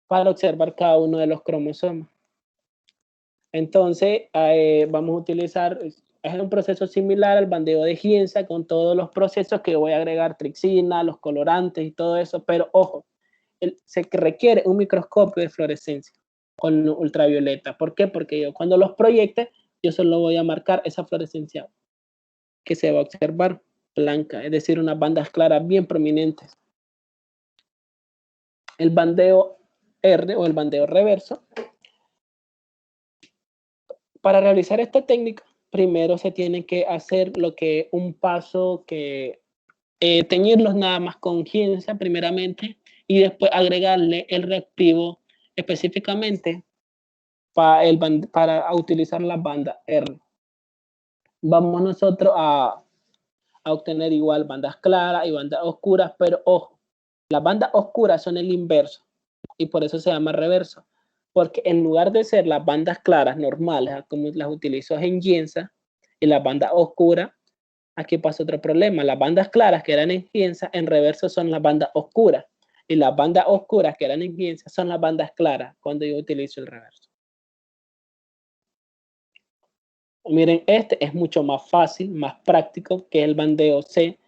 para observar cada uno de los cromosomas. Entonces, vamos a utilizar, es un proceso similar al bandeo de Gienza con todos los procesos que voy a agregar trixina, los colorantes y todo eso, pero ojo, se requiere un microscopio de fluorescencia con ultravioleta. ¿Por qué? Porque yo cuando los proyecte, yo solo voy a marcar esa fluorescencia que se va a observar blanca, es decir, unas bandas claras bien prominentes. El bandeo R o el bandeo reverso. Para realizar esta técnica, primero se tiene que hacer un paso que teñirlos nada más con Gienza primeramente y después agregarle el reactivo específicamente para utilizar la banda R. Vamos nosotros a obtener igual bandas claras y bandas oscuras, pero ojo, las bandas oscuras son el inverso y por eso se llama reverso, porque en lugar de ser las bandas claras normales, como las utilizo en Gienza, y las bandas oscuras, aquí pasa otro problema. Las bandas claras que eran en Gienza, en reverso son las bandas oscuras. Y las bandas oscuras que eran en ciencia son las bandas claras cuando yo utilizo el reverso. Miren, este es mucho más fácil, más práctico que el bandeo C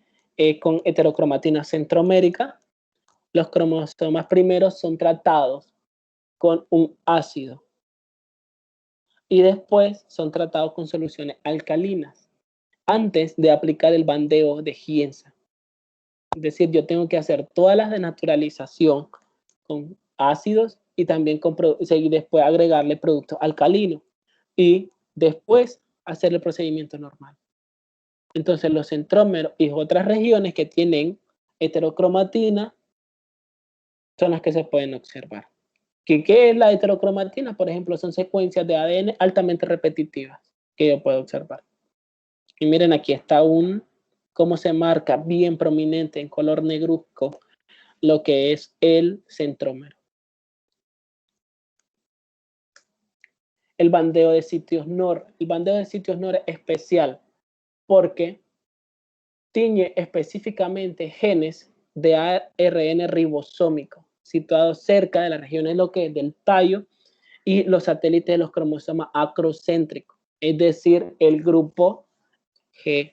con heterocromatina centromérica. Los cromosomas primeros son tratados con un ácido y después son tratados con soluciones alcalinas antes de aplicar el bandeo de Gienza. Es decir, yo tengo que hacer todas las de naturalización con ácidos y también después agregarle productos alcalinos y después hacer el procedimiento normal. Entonces los centrómeros y otras regiones que tienen heterocromatina son las que se pueden observar. ¿Qué es la heterocromatina? Por ejemplo, son secuencias de ADN altamente repetitivas que yo puedo observar. Y miren, aquí está cómo se marca bien prominente en color negruzco lo que es el centrómero. El bandeo de sitios NOR. El bandeo de sitios NOR es especial porque tiñe específicamente genes de ARN ribosómico situados cerca de las regiones del tallo y los satélites de los cromosomas acrocéntricos, es decir, el grupo G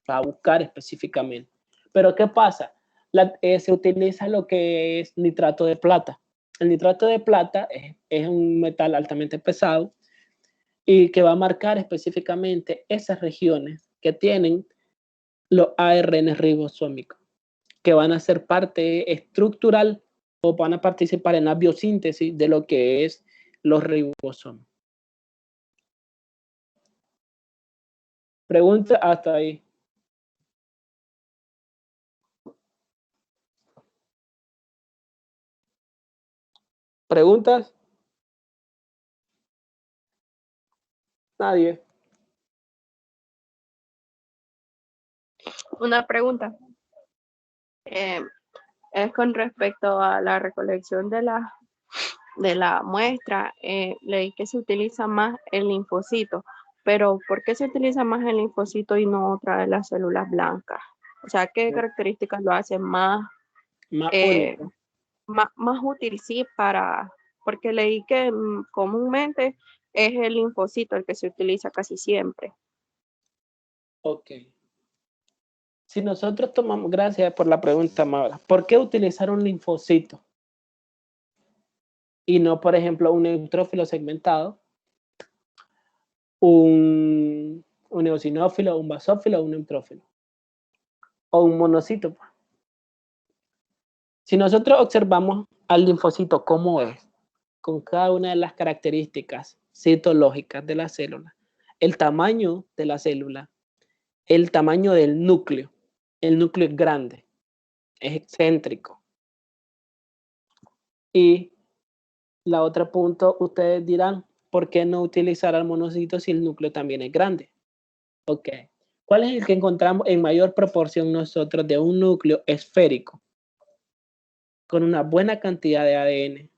va a buscar específicamente. Pero ¿qué pasa? Se utiliza lo que es nitrato de plata. El nitrato de plata es un metal altamente pesado y que va a marcar específicamente esas regiones que tienen los ARN ribosómicos, que van a ser parte estructural o van a participar en la biosíntesis de lo que es los ribosomas. Pregunta hasta ahí. ¿Preguntas? Nadie. Una pregunta. Es con respecto a la recolección de la muestra. Leí que se utiliza más el linfocito, pero ¿por qué se utiliza más el linfocito y no otra de las células blancas? O sea, ¿qué características lo hacen más único? Más útil, sí, porque leí que comúnmente es el linfocito el que se utiliza casi siempre. Ok. Si nosotros tomamos, gracias por la pregunta, Maura, ¿por qué utilizar un linfocito? Y no, por ejemplo, un neutrófilo segmentado, un eosinófilo, un basófilo, un neutrófilo, o un monocito. Si nosotros observamos al linfocito cómo es, con cada una de las características citológicas de la célula, el tamaño de la célula, el tamaño del núcleo. El núcleo es grande, es excéntrico. Y la otra punto, ustedes dirán, ¿por qué no utilizar al monocito si el núcleo también es grande? Ok. ¿Cuál es el que encontramos en mayor proporción nosotros de un núcleo esférico con una buena cantidad de ADN?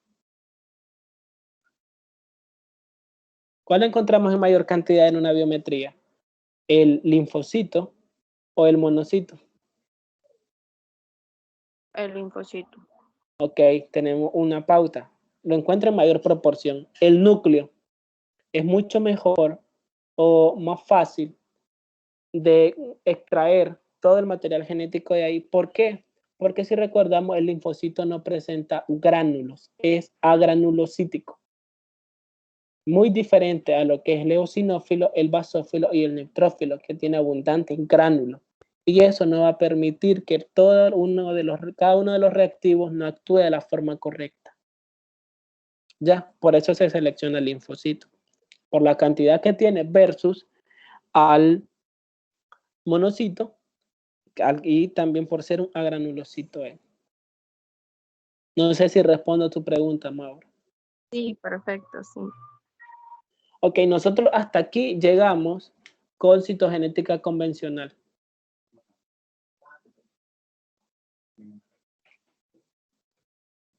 ¿Cuál encontramos en mayor cantidad en una biometría? ¿El linfocito o el monocito? El linfocito. Ok, tenemos una pauta. Lo encuentro en mayor proporción. El núcleo es mucho mejor o más fácil de extraer todo el material genético de ahí. ¿Por qué? Porque si recordamos, el linfocito no presenta gránulos, es agranulocítico. Muy diferente a lo que es el eosinófilo, el basófilo y el neutrófilo, que tiene abundantes gránulos. Y eso no va a permitir que cada uno de los reactivos no actúe de la forma correcta. Ya, por eso se selecciona el linfocito, por la cantidad que tiene versus al monocito y también por ser un agranulocito. No sé si respondo a tu pregunta, Mauro. Sí, perfecto, sí. Ok, nosotros hasta aquí llegamos con citogenética convencional.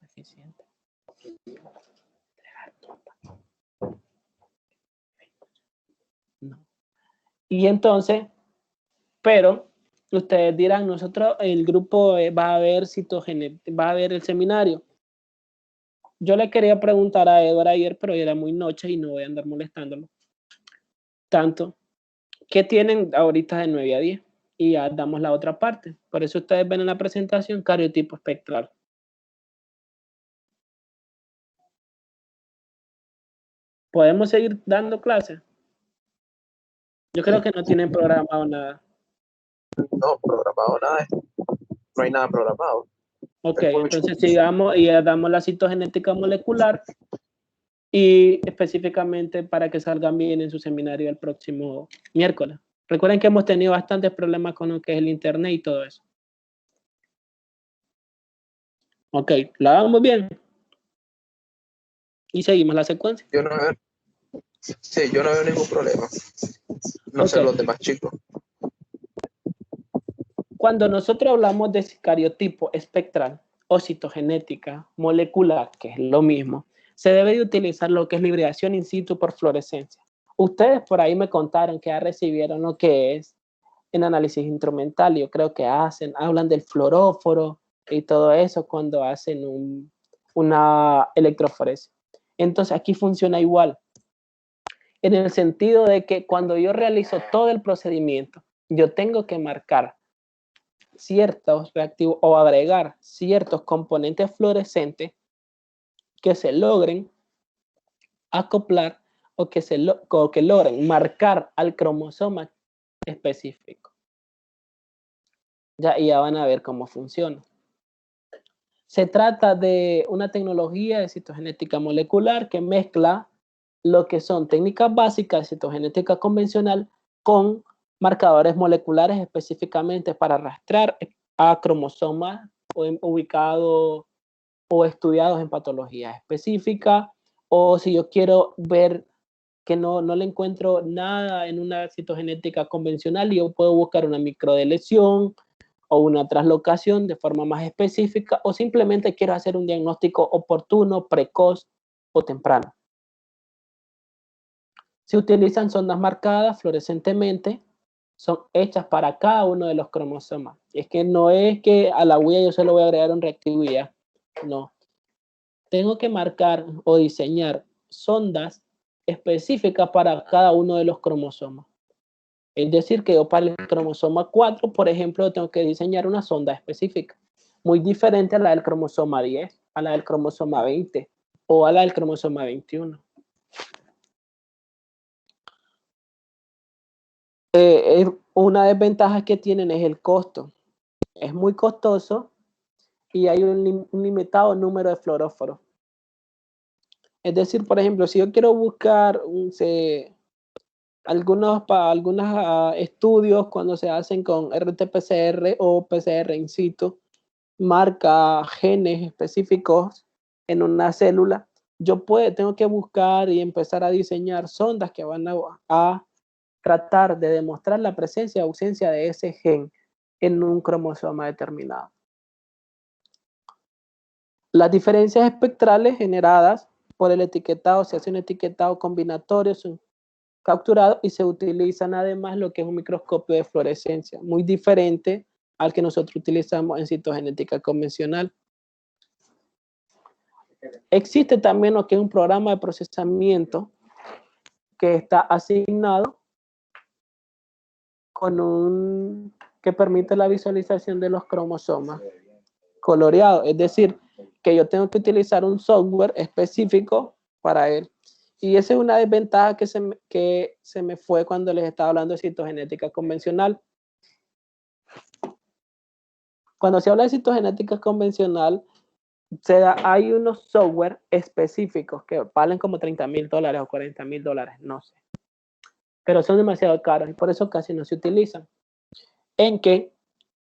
Eficiente. No. Y entonces, pero ustedes dirán, nosotros, el grupo va a ver va a ver el seminario. Yo le quería preguntar a Edward ayer, pero era muy noche y no voy a andar molestándolo tanto. ¿Qué tienen ahorita de 9 a 10? Y ya damos la otra parte. Por eso ustedes ven en la presentación cariotipo espectral. ¿Podemos seguir dando clases? Yo creo que no tienen programado nada. No, programado nada. No hay nada programado. Ok, entonces sigamos y ya damos la citogenética molecular y específicamente para que salgan bien en su seminario el próximo miércoles. Recuerden que hemos tenido bastantes problemas con lo que es el internet y todo eso. Ok, la vamos bien. Y seguimos la secuencia. Yo no veo ningún problema. No sé Ok. los demás chicos. Cuando nosotros hablamos de cariotipo espectral o citogenética molecular, que es lo mismo, se debe de utilizar lo que es la hibridación in situ por fluorescencia. Ustedes por ahí me contaron que ya recibieron lo que es en análisis instrumental. Yo creo que hablan del fluoróforo y todo eso cuando hacen una electroforesis. Entonces aquí funciona igual, en el sentido de que cuando yo realizo todo el procedimiento, yo tengo que marcar ciertos reactivos o agregar ciertos componentes fluorescentes que se logren acoplar o que logren marcar al cromosoma específico. Ya van a ver cómo funciona. Se trata de una tecnología de citogenética molecular que mezcla lo que son técnicas básicas de citogenética convencional con marcadores moleculares específicamente para rastrear a cromosomas ubicados o estudiados en patologías específicas, o si yo quiero ver que no le encuentro nada en una citogenética convencional, yo puedo buscar una microdeleción o una translocación de forma más específica, o simplemente quiero hacer un diagnóstico oportuno, precoz o temprano. Se utilizan sondas marcadas fluorescentemente, son hechas para cada uno de los cromosomas. Es que no es que a la huella yo solo voy a agregar un reactivo y ya. No. Tengo que marcar o diseñar sondas específicas para cada uno de los cromosomas. Es decir, que yo para el cromosoma 4, por ejemplo, tengo que diseñar una sonda específica, muy diferente a la del cromosoma 10, a la del cromosoma 20 o a la del cromosoma 21. Una desventaja que tienen es el costo. Es muy costoso y hay un limitado número de fluoróforos. Es decir, por ejemplo, si yo quiero buscar algunos estudios cuando se hacen con RT-PCR o PCR in situ, marca genes específicos en una célula, tengo que buscar y empezar a diseñar sondas que van a tratar de demostrar la presencia o ausencia de ese gen en un cromosoma determinado. Las diferencias espectrales generadas por el etiquetado, se hace un etiquetado combinatorio, son capturados y se utilizan además lo que es un microscopio de fluorescencia, muy diferente al que nosotros utilizamos en citogenética convencional. Existe también lo que es un programa de procesamiento que está asignado que permite la visualización de los cromosomas coloreados. Es decir, que yo tengo que utilizar un software específico para él. Y esa es una desventaja que se me fue cuando les estaba hablando de citogenética convencional. Cuando se habla de citogenética convencional, hay unos software específicos que valen como $30,000 o $40,000, no sé. Pero son demasiado caros y por eso casi no se utilizan. En que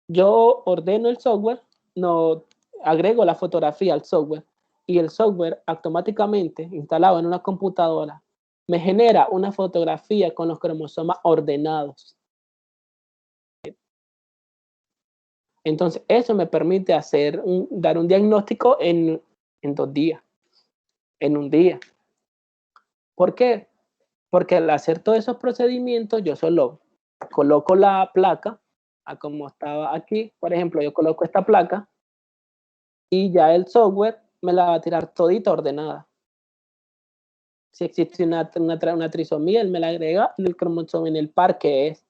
yo ordeno el software, no agrego la fotografía al software y el software automáticamente instalado en una computadora me genera una fotografía con los cromosomas ordenados. Entonces eso me permite dar un diagnóstico en 2 días, en un día. ¿Por qué? Porque al hacer todos esos procedimientos yo solo coloco la placa, a como estaba aquí. Por ejemplo, yo coloco esta placa y ya el software me la va a tirar todita ordenada. Si existe una trisomía, él me la agrega en el cromosoma, en el par que es.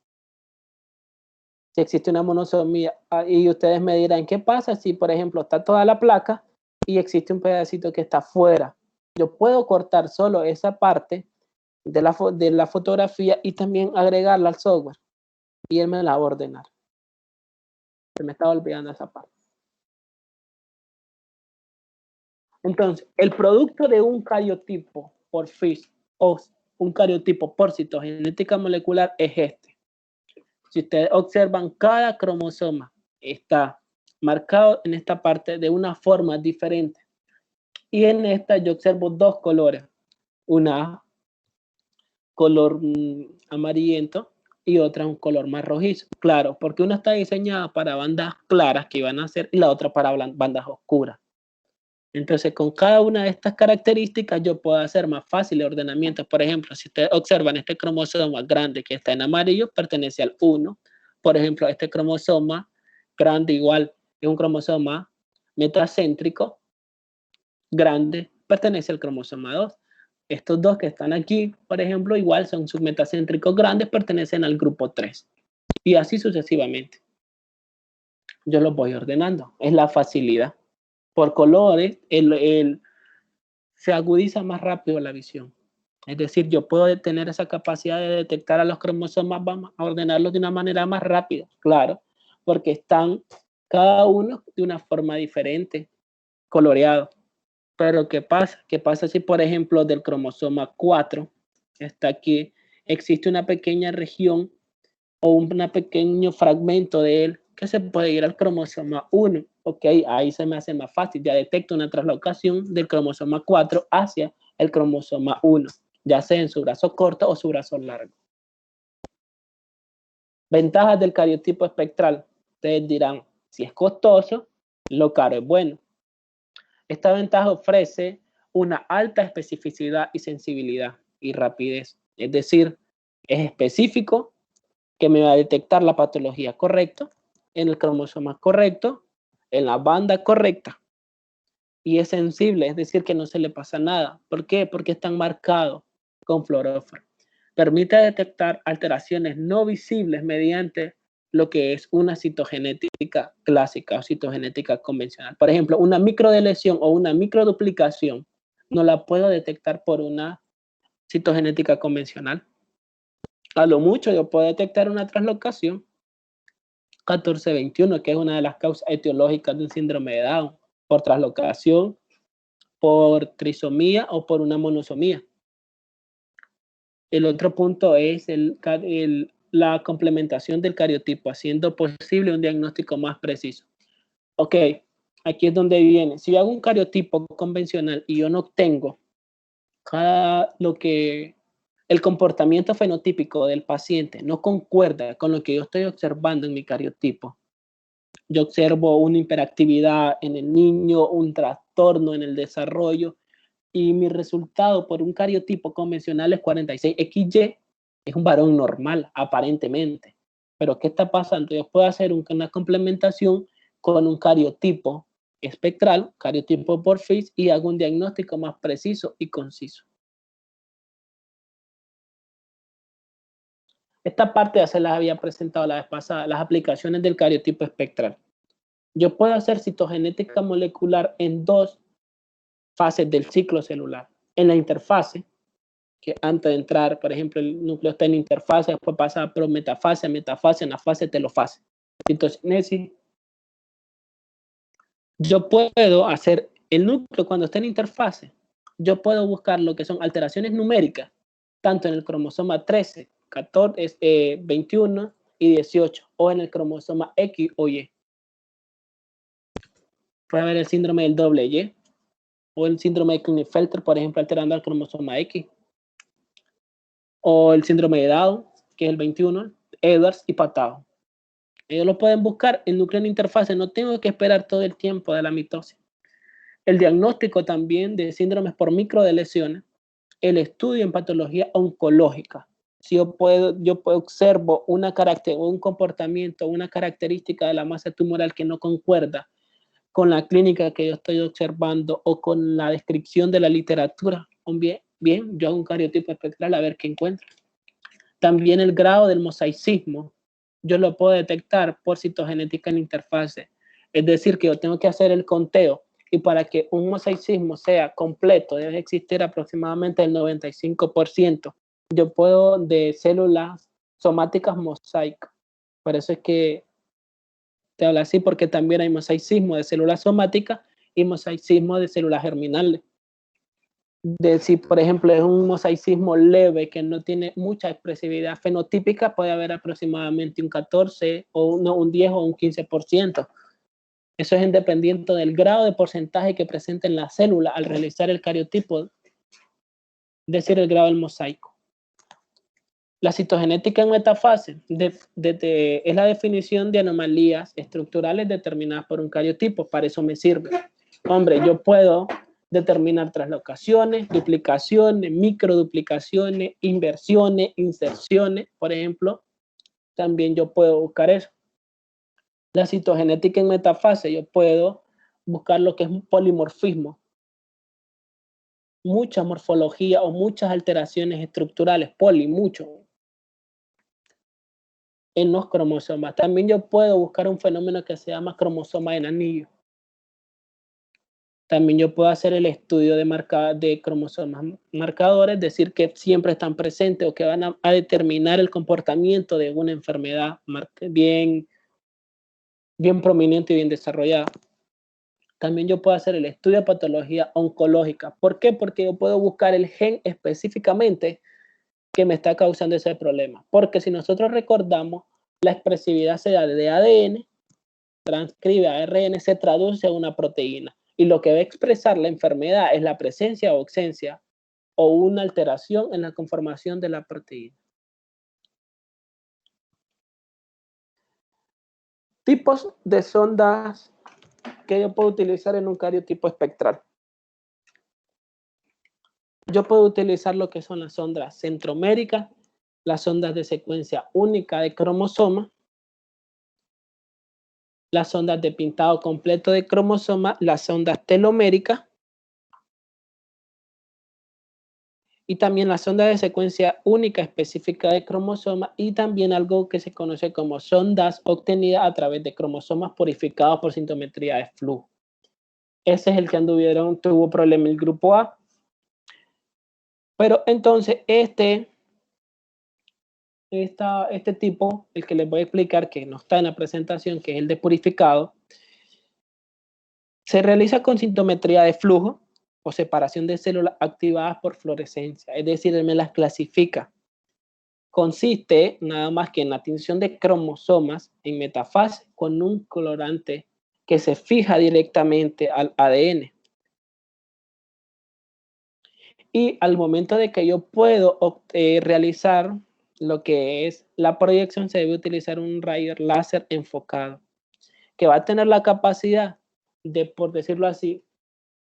Si existe una monosomía, y ustedes me dirán, ¿qué pasa si, por ejemplo, está toda la placa y existe un pedacito que está fuera? Yo puedo cortar solo esa parte de la fotografía y también agregarla al software. Y él me la va a ordenar. Se me estaba olvidando esa parte. Entonces, el producto de un cariotipo por FISH o un cariotipo por citogenética molecular es este. Si ustedes observan, cada cromosoma está marcado en esta parte de una forma diferente. Y en esta yo observo dos colores. Una color amarillento y otra un color más rojizo. Claro, porque una está diseñada para bandas claras que iban a ser y la otra para bandas oscuras. Entonces, con cada una de estas características yo puedo hacer más fácil el ordenamiento. Por ejemplo, si ustedes observan este cromosoma grande que está en amarillo, pertenece al 1. Por ejemplo, este cromosoma grande igual es un cromosoma metacéntrico grande, pertenece al cromosoma 2. Estos dos que están aquí, por ejemplo, igual son submetacéntricos grandes, pertenecen al grupo 3. Y así sucesivamente. Yo los voy ordenando. Es la facilidad. Por colores, se agudiza más rápido la visión. Es decir, yo puedo tener esa capacidad de detectar a los cromosomas, vamos a ordenarlos de una manera más rápida, claro, porque están cada uno de una forma diferente, coloreado. Pero ¿qué pasa? ¿Qué pasa si, por ejemplo, del cromosoma 4, está aquí, existe una pequeña región o un pequeño fragmento de él que se puede ir al cromosoma 1? Ok, ahí se me hace más fácil, ya detecto una translocación del cromosoma 4 hacia el cromosoma 1, ya sea en su brazo corto o su brazo largo. Ventajas del cariotipo espectral. Ustedes dirán, si es costoso, lo caro es bueno. Esta ventaja ofrece una alta especificidad y sensibilidad y rapidez. Es decir, es específico, que me va a detectar la patología correcta, en el cromosoma correcto, en la banda correcta. Y es sensible, es decir, que no se le pasa nada. ¿Por qué? Porque están marcados con fluoróforo. Permite detectar alteraciones no visibles mediante lo que es una citogenética clásica o citogenética convencional. Por ejemplo, una microdeleción o una microduplicación no la puedo detectar por una citogenética convencional. A lo mucho yo puedo detectar una translocación 1421, que es una de las causas etiológicas del síndrome de Down, por translocación, por trisomía o por una monosomía. El otro punto es la complementación del cariotipo, haciendo posible un diagnóstico más preciso. Ok, aquí es donde viene. Si yo hago un cariotipo convencional y yo no obtengo el comportamiento fenotípico del paciente no concuerda con lo que yo estoy observando en mi cariotipo, yo observo una hiperactividad en el niño, un trastorno en el desarrollo, y mi resultado por un cariotipo convencional es 46XY, es un varón normal, aparentemente. Pero ¿qué está pasando? Yo puedo hacer una complementación con un cariotipo espectral, cariotipo por FISH, y hago un diagnóstico más preciso y conciso. Esta parte ya se las había presentado la vez pasada, las aplicaciones del cariotipo espectral. Yo puedo hacer citogenética molecular en dos fases del ciclo celular. En la interfase, que antes de entrar, por ejemplo, el núcleo está en interfase, después pasa a prometafase, metafase, anafase, telofase. Citogénesis. Yo puedo hacer el núcleo cuando está en interfase. Yo puedo buscar lo que son alteraciones numéricas, tanto en el cromosoma 13, 14, 21 y 18, o en el cromosoma X o Y. Puede haber el síndrome del doble Y, o el síndrome de Klinefelter, por ejemplo, alterando el cromosoma X, o el síndrome de Down, que es el 21, Edwards y Patao. Ellos lo pueden buscar en núcleo en interfase, no tengo que esperar todo el tiempo de la mitosis. El diagnóstico también de síndromes por microdeleciones, el estudio en patología oncológica, Si yo observo un comportamiento, una característica de la masa tumoral que no concuerda con la clínica que yo estoy observando o con la descripción de la literatura, bien, yo hago un cariotipo espectral a ver qué encuentro. También el grado del mosaicismo, yo lo puedo detectar por citogenética en interfase. Es decir, que yo tengo que hacer el conteo y para que un mosaicismo sea completo debe existir aproximadamente el 95%. Yo puedo de células somáticas mosaicas. Por eso es que te hablo así, porque también hay mosaicismo de células somáticas y mosaicismo de células germinales. Si, por ejemplo, es un mosaicismo leve que no tiene mucha expresividad fenotípica, puede haber aproximadamente un 14 o un 10 o un 15%. Eso es independiente del grado de porcentaje que presenta en la célula al realizar el cariotipo, es decir, el grado del mosaico. La citogenética en metafase es la definición de anomalías estructurales determinadas por un cariotipo. Para eso me sirve. Hombre, yo puedo determinar translocaciones, duplicaciones, microduplicaciones, inversiones, inserciones, por ejemplo. También yo puedo buscar eso. La citogenética en metafase, yo puedo buscar lo que es un polimorfismo. Mucha morfología o muchas alteraciones estructurales, mucho. En los cromosomas. También yo puedo buscar un fenómeno que se llama cromosoma en anillo. También yo puedo hacer el estudio de cromosomas marcadores, es decir, que siempre están presentes o que van a determinar el comportamiento de una enfermedad bien prominente y bien desarrollada. También yo puedo hacer el estudio de patología oncológica. ¿Por qué? Porque yo puedo buscar el gen específicamente que me está causando ese problema. Porque si nosotros recordamos, la expresividad se da de ADN, transcribe a ARN, se traduce a una proteína. Y lo que va a expresar la enfermedad es la presencia o ausencia o una alteración en la conformación de la proteína. Tipos de sondas que yo puedo utilizar en un cariotipo espectral. Yo puedo utilizar lo que son las sondas centroméricas, las sondas de secuencia única de cromosoma, las sondas de pintado completo de cromosoma, las sondas teloméricas y también la sonda de secuencia única específica de cromosoma y también algo que se conoce como sondas obtenidas a través de cromosomas purificados por sintometría de flujo. Ese es el que tuvo problema el grupo A. Pero entonces este tipo, el que les voy a explicar, que no está en la presentación, que es el de purificado, se realiza con sintometría de flujo o separación de células activadas por fluorescencia, es decir, él me las clasifica. Consiste nada más que en la tinción de cromosomas en metafase con un colorante que se fija directamente al ADN. Y al momento de que yo puedo realizar lo que es la proyección, se debe utilizar un rayo láser enfocado, que va a tener la capacidad de, por decirlo así,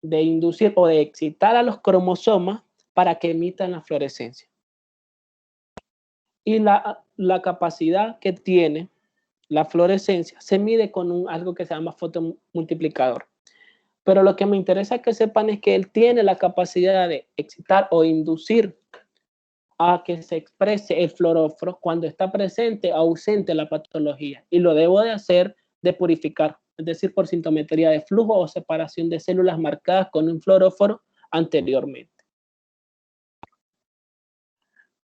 de inducir o de excitar a los cromosomas para que emitan la fluorescencia. Y la capacidad que tiene la fluorescencia se mide con algo que se llama fotomultiplicador. Pero lo que me interesa que sepan es que él tiene la capacidad de excitar o inducir a que se exprese el fluoróforo cuando está presente o ausente la patología. Y lo debo de hacer de purificar, es decir, por sintometría de flujo o separación de células marcadas con un fluoróforo anteriormente.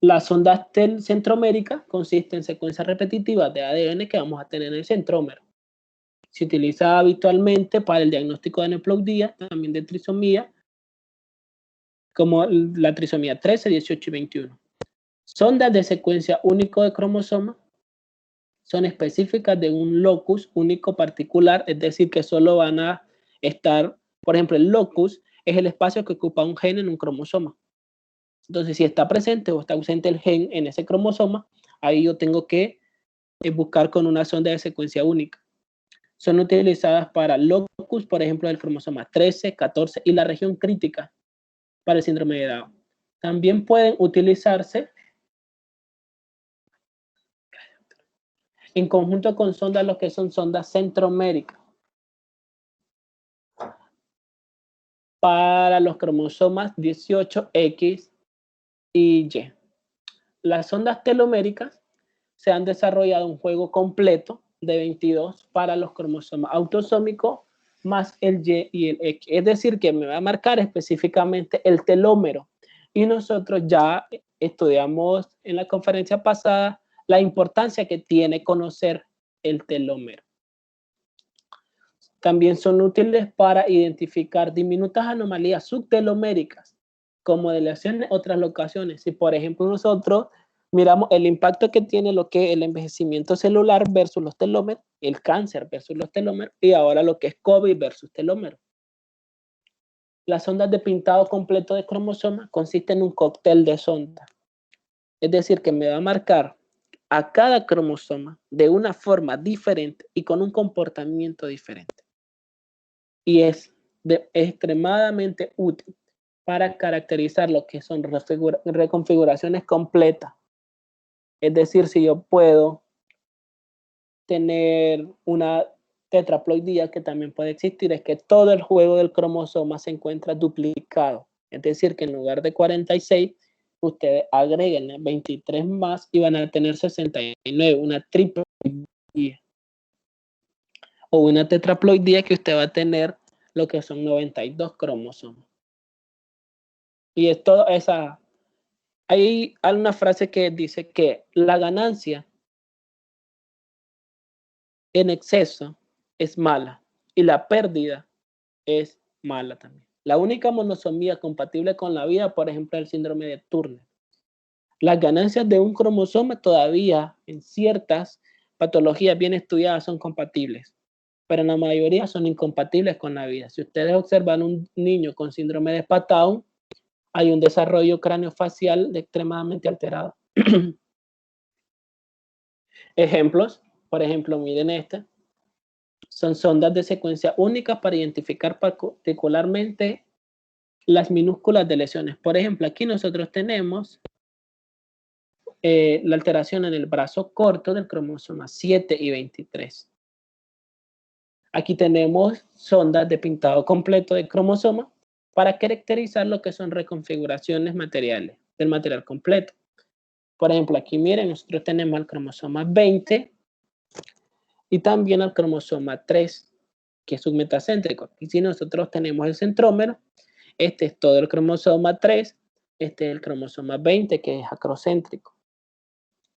La sonda centromérica consiste en secuencias repetitivas de ADN que vamos a tener en el centrómero. Se utiliza habitualmente para el diagnóstico de aneuploidía, también de trisomía, como la trisomía 13, 18 y 21. Sondas de secuencia único de cromosoma son específicas de un locus único particular, es decir, que solo van a estar, por ejemplo, el locus es el espacio que ocupa un gen en un cromosoma. Entonces, si está presente o está ausente el gen en ese cromosoma, ahí yo tengo que buscar con una sonda de secuencia única. Son utilizadas para locus, por ejemplo, del cromosoma 13, 14 y la región crítica para el síndrome de Down. También pueden utilizarse en conjunto con sondas, lo que son sondas centroméricas, para los cromosomas 18X y Y. Las sondas teloméricas se han desarrollado un juego completo de 22 para los cromosomas autosómicos más el Y y el X. Es decir, que me va a marcar específicamente el telómero. Y nosotros ya estudiamos en la conferencia pasada la importancia que tiene conocer el telómero. También son útiles para identificar diminutas anomalías subteloméricas, como deleciones o translocaciones. Si, por ejemplo, nosotros miramos el impacto que tiene lo que es el envejecimiento celular versus los telómeros, el cáncer versus los telómeros, y ahora lo que es COVID versus telómeros. Las ondas de pintado completo de cromosomas consisten en un cóctel de sondas. Es decir, que me va a marcar a cada cromosoma de una forma diferente y con un comportamiento diferente. Y es extremadamente útil para caracterizar lo que son reconfiguraciones completas. Es decir, si yo puedo tener una tetraploidía, que también puede existir, es que todo el juego del cromosoma se encuentra duplicado. Es decir, que en lugar de 46, ustedes agreguen 23 más y van a tener 69, una triploidía. O una tetraploidía que usted va a tener lo que son 92 cromosomas. Y es toda esa... Hay una frase que dice que la ganancia en exceso es mala y la pérdida es mala también. La única monosomía compatible con la vida, por ejemplo, es el síndrome de Turner. Las ganancias de un cromosoma todavía en ciertas patologías bien estudiadas son compatibles, pero en la mayoría son incompatibles con la vida. Si ustedes observan un niño con síndrome de Patau, hay un desarrollo craneofacial extremadamente alterado. Ejemplos, por ejemplo, miren esta. Son sondas de secuencia únicas para identificar particularmente las minúsculas de lesiones. Por ejemplo, aquí nosotros tenemos la alteración en el brazo corto del cromosoma 7 y 23. Aquí tenemos sondas de pintado completo de cromosoma para caracterizar lo que son reconfiguraciones materiales del material completo. Por ejemplo, aquí miren, nosotros tenemos el cromosoma 20 y también el cromosoma 3, que es un metacéntrico. Y si nosotros tenemos el centrómero, este es todo el cromosoma 3, este es el cromosoma 20, que es acrocéntrico.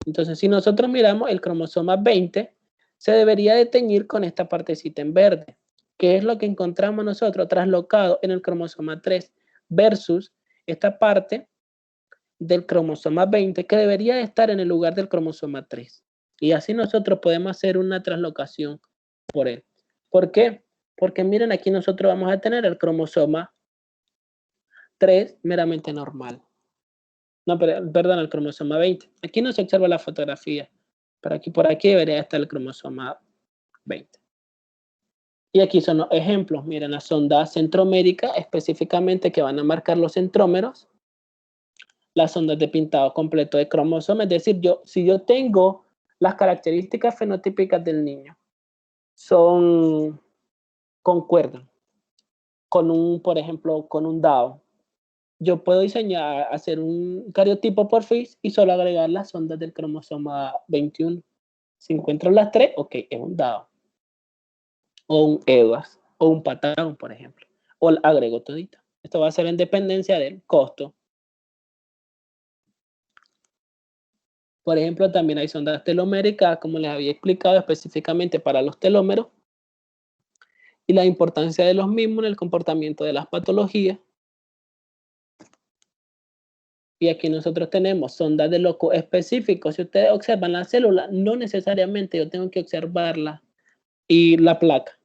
Entonces, si nosotros miramos el cromosoma 20, se debería de teñir con esta partecita en verde, que es lo que encontramos nosotros traslocado en el cromosoma 3 versus esta parte del cromosoma 20 que debería de estar en el lugar del cromosoma 3. Y así nosotros podemos hacer una translocación por él. ¿Por qué? Porque miren, aquí nosotros vamos a tener el cromosoma 3 meramente normal. No, perdón, el cromosoma 20. Aquí no se observa la fotografía, pero aquí por aquí debería estar el cromosoma 20. Y aquí son los ejemplos. Miren, la sonda centromérica, específicamente que van a marcar los centrómeros. Las sondas de pintado completo de cromosomas. Es decir, si yo tengo las características fenotípicas del niño, concuerdan con por ejemplo, con un DAO. Yo puedo diseñar, hacer un cariotipo por FIS y solo agregar las sondas del cromosoma 21. Si encuentro las tres, ok, es un DAO. O un EDOAS, o un Patagón, por ejemplo. O agrego todita. Esto va a ser en dependencia del costo. Por ejemplo, también hay sondas teloméricas, como les había explicado, específicamente para los telómeros. Y la importancia de los mismos en el comportamiento de las patologías. Y aquí nosotros tenemos sondas de loco específicos. Si ustedes observan la célula, no necesariamente yo tengo que observarla y la placa.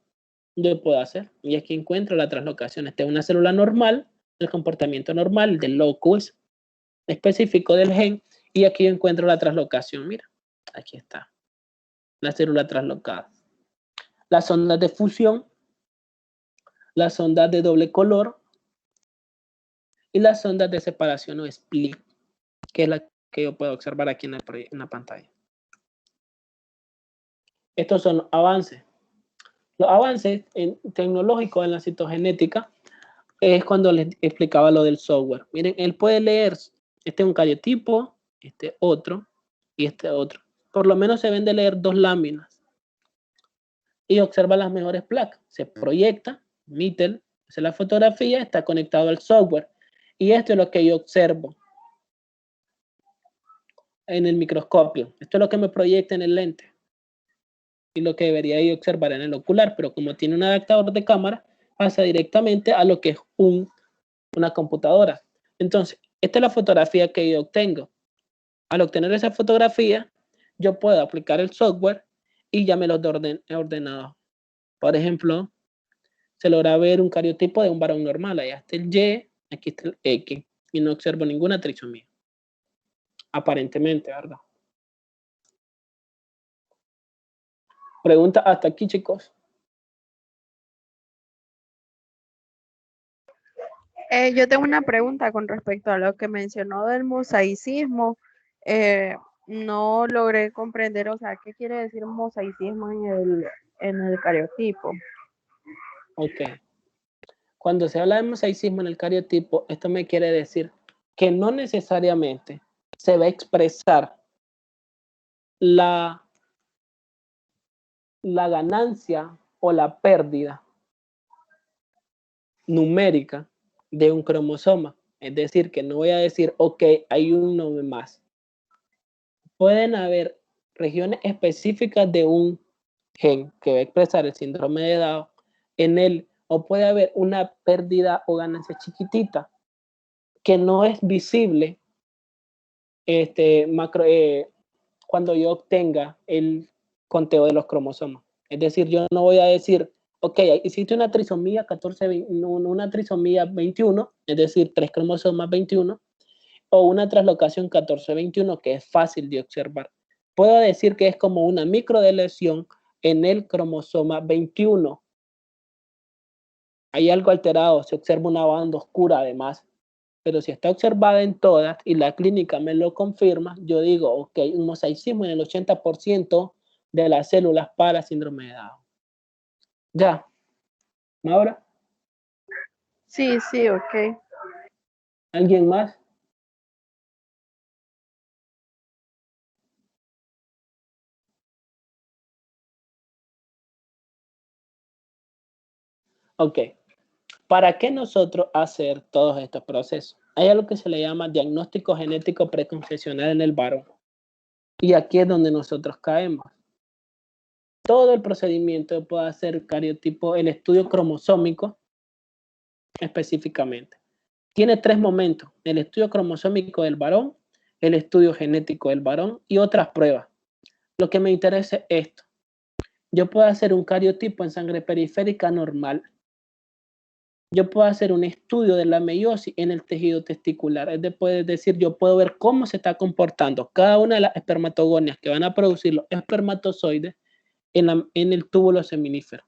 Yo puedo hacer. Y aquí encuentro la translocación. Esta es una célula normal, el comportamiento normal del locus específico del gen. Y aquí yo encuentro la translocación. Mira, aquí está. La célula translocada. Las ondas de fusión, las ondas de doble color y las ondas de separación o split, que es la que yo puedo observar aquí en la pantalla. Estos son los avances. Los avances tecnológicos en la citogenética es cuando les explicaba lo del software. Miren, él puede leer, este es un cariotipo, este otro y este otro. Por lo menos se ven de leer 2 láminas. Y observa las mejores placas. Se proyecta, emite, hace la fotografía, está conectado al software. Y esto es lo que yo observo en el microscopio. Esto es lo que me proyecta en el lente. Y lo que debería yo observar en el ocular. Pero como tiene un adaptador de cámara, pasa directamente a lo que es una computadora. Entonces, esta es la fotografía que yo obtengo. Al obtener esa fotografía, yo puedo aplicar el software y ya me los he ordenado. Por ejemplo, se logra ver un cariotipo de un varón normal. Allá está el Y, aquí está el X. Y no observo ninguna trisomía. Aparentemente, ¿verdad? Pregunta hasta aquí, chicos. Yo tengo una pregunta con respecto a lo que mencionó del mosaicismo. No logré comprender, o sea, ¿qué quiere decir mosaicismo en el cariotipo? Ok. Cuando se habla de mosaicismo en el cariotipo, esto me quiere decir que no necesariamente se va a expresar la ganancia o la pérdida numérica de un cromosoma. Es decir, que no voy a decir, ok, hay uno más. Pueden haber regiones específicas de un gen que va a expresar el síndrome de Down en él, o puede haber una pérdida o ganancia chiquitita que no es visible cuando yo obtenga el conteo de los cromosomas. Es decir, yo no voy a decir, ok, existe una trisomía 14, una trisomía 21, es decir, 3 cromosomas 21, o una translocación 14-21, que es fácil de observar. Puedo decir que es como una microdeleción en el cromosoma 21. Hay algo alterado, se observa una banda oscura además, pero si está observada en todas y la clínica me lo confirma, yo digo, ok, un mosaicismo en el 80% de las células para síndrome de Down. ¿Ya? ¿Maura? Sí, sí, ok. ¿Alguien más? Ok. ¿Para qué nosotros hacer todos estos procesos? Hay algo que se le llama diagnóstico genético preconcepcional en el varón. Y aquí es donde nosotros caemos. Todo el procedimiento puede hacer cariotipo, el estudio cromosómico específicamente. Tiene 3 momentos: el estudio cromosómico del varón, el estudio genético del varón y otras pruebas. Lo que me interesa es esto. Yo puedo hacer un cariotipo en sangre periférica normal. Yo puedo hacer un estudio de la meiosis en el tejido testicular. Es decir, yo puedo ver cómo se está comportando cada una de las espermatogonias que van a producir los espermatozoides en el túbulo seminífero.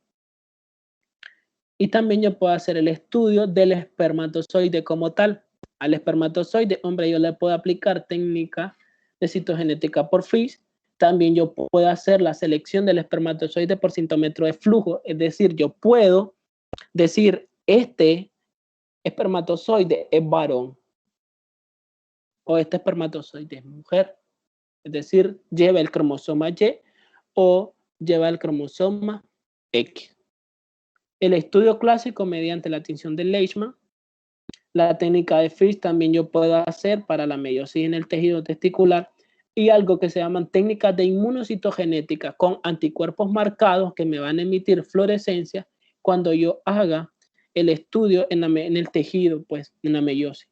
Y también yo puedo hacer el estudio del espermatozoide como tal. Al espermatozoide, hombre, yo le puedo aplicar técnica de citogenética por FISH. También yo puedo hacer la selección del espermatozoide por cintómetro de flujo. Es decir, yo puedo decir, este espermatozoide es varón o este espermatozoide es mujer. Es decir, lleva el cromosoma Y o lleva el cromosoma X. El estudio clásico mediante la tinción de Leishman. La técnica de FISH también yo puedo hacer para la meiosis en el tejido testicular, y algo que se llaman técnicas de inmunocitogenética con anticuerpos marcados que me van a emitir fluorescencia cuando yo haga el estudio en el tejido, pues, en la meiosis.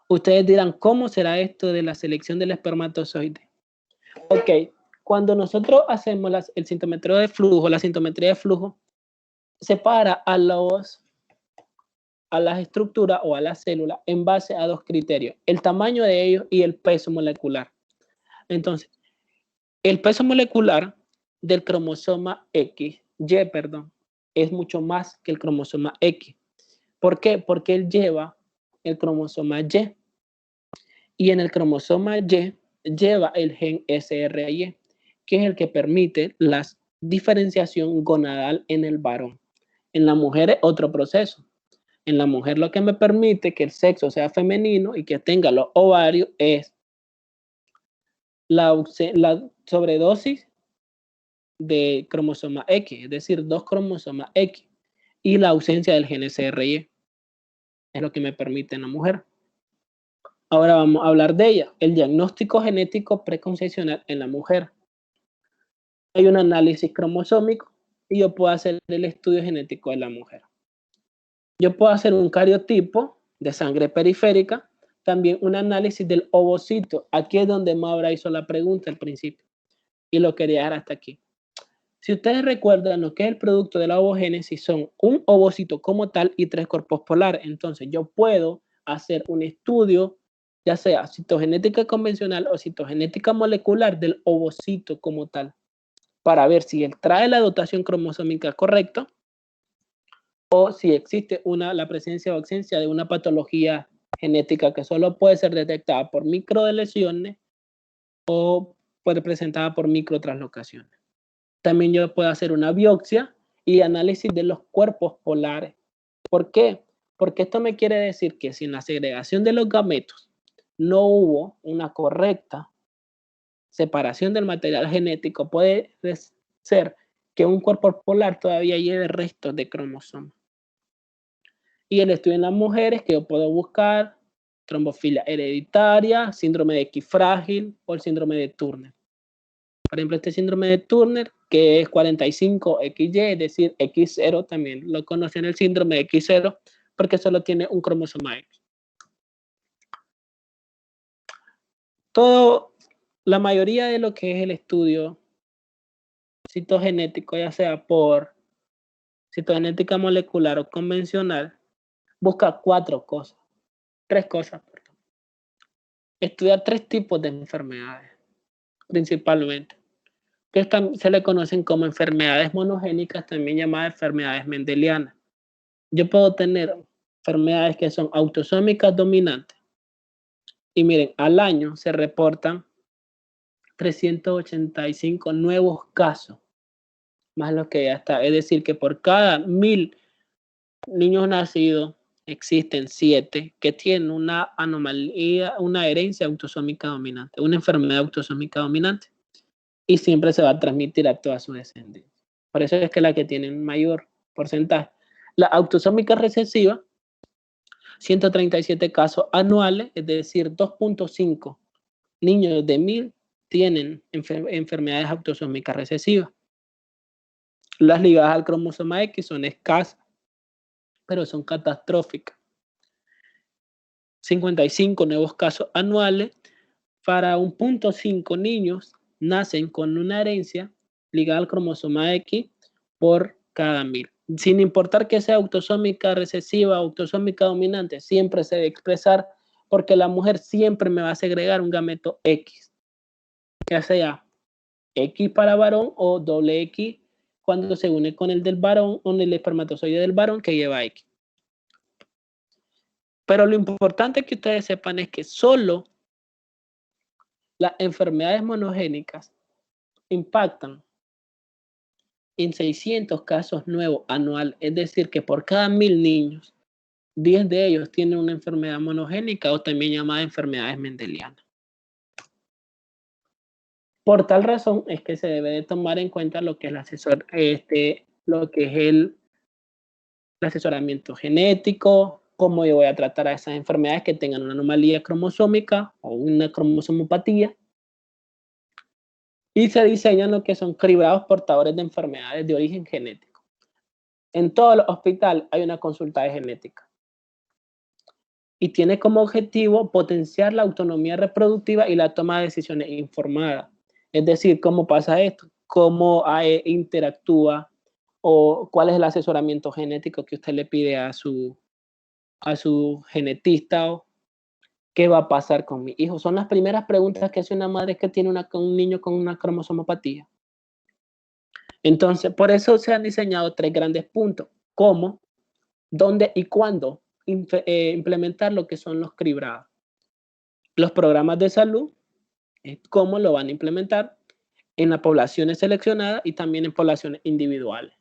Ustedes dirán, ¿cómo será esto de la selección del espermatozoide? Ok, cuando nosotros hacemos el sintometreo de flujo, la sintometría de flujo separa a las estructuras o a las células en base a 2 criterios: el tamaño de ellos y el peso molecular. Entonces, el peso molecular del cromosoma es mucho más que el cromosoma X. ¿Por qué? Porque él lleva el cromosoma Y. Y en el cromosoma Y lleva el gen SRY, que es el que permite la diferenciación gonadal en el varón. En la mujer es otro proceso. En la mujer lo que me permite que el sexo sea femenino y que tenga los ovarios es la sobredosis de cromosoma X, es decir, 2 cromosomas X, y la ausencia del gen SRY. Es lo que me permite en la mujer. Ahora vamos a hablar de ella. El diagnóstico genético preconcepcional en la mujer. Hay un análisis cromosómico y yo puedo hacer el estudio genético de la mujer. Yo puedo hacer un cariotipo de sangre periférica, también un análisis del ovocito. Aquí es donde Maura hizo la pregunta al principio y lo quería dejar hasta aquí. Si ustedes recuerdan lo que es el producto de la ovogénesis, son un ovocito como tal y 3 cuerpos polares. Entonces yo puedo hacer un estudio, ya sea citogenética convencional o citogenética molecular del ovocito como tal, para ver si él trae la dotación cromosómica correcta o si existe la presencia o ausencia de una patología genética que solo puede ser detectada por microdeleciones o puede presentada por microtranslocaciones. También yo puedo hacer una biopsia y análisis de los cuerpos polares. ¿Por qué? Porque esto me quiere decir que si en la segregación de los gametos no hubo una correcta separación del material genético, puede ser que un cuerpo polar todavía lleve restos de cromosomas. Y el estudio en las mujeres que yo puedo buscar, trombofilia hereditaria, síndrome de X frágil o el síndrome de Turner. Por ejemplo, este síndrome de Turner, que es 45XY, es decir, X0, también lo conocen el síndrome de X0, porque solo tiene un cromosoma X. La mayoría de lo que es el estudio citogenético, ya sea por citogenética molecular o convencional, busca 3 cosas. Estudiar 3 tipos de enfermedades, principalmente, que se le conocen como enfermedades monogénicas, también llamadas enfermedades mendelianas. Yo puedo tener enfermedades que son autosómicas dominantes. Y miren, al año se reportan 385 nuevos casos, más lo que ya está. Es decir, que por cada 1000 niños nacidos, existen 7 que tienen una anomalía, una herencia autosómica dominante, una enfermedad autosómica dominante. Y siempre se va a transmitir a toda su descendencia. Por eso es que la que tiene un mayor porcentaje. La autosómica recesiva, 137 casos anuales, es decir, 2.5 niños de 1000 tienen enfermedades autosómicas recesivas. Las ligadas al cromosoma X son escasas, pero son catastróficas. 55 nuevos casos anuales. Para 1.5 niños nacen con una herencia ligada al cromosoma X por cada 1000. Sin importar que sea autosómica recesiva o autosómica dominante, siempre se debe expresar porque la mujer siempre me va a segregar un gameto X, ya sea X para varón o doble X cuando se une con el del varón o el espermatozoide del varón que lleva X. Pero lo importante que ustedes sepan es que solo las enfermedades monogénicas impactan en 600 casos nuevos anual, es decir, que por cada 1000 niños, 10 de ellos tienen una enfermedad monogénica o también llamada enfermedades mendelianas. Por tal razón es que se debe de tomar en cuenta lo que es el asesoramiento genético, cómo yo voy a tratar a esas enfermedades que tengan una anomalía cromosómica o una cromosomopatía. Y se diseñan lo que son cribados portadores de enfermedades de origen genético. En todo el hospital hay una consulta de genética. Y tiene como objetivo potenciar la autonomía reproductiva y la toma de decisiones informadas. Es decir, cómo pasa esto, cómo interactúa o cuál es el asesoramiento genético que usted le pide a su genetista o qué va a pasar con mi hijo. Son las primeras preguntas que hace una madre que tiene un niño con una cromosomopatía. Entonces, por eso se han diseñado 3 grandes puntos. ¿Cómo, dónde y cuándo implementar lo que son los cribados? Los programas de salud, cómo lo van a implementar. en las poblaciones seleccionadas y también en poblaciones individuales.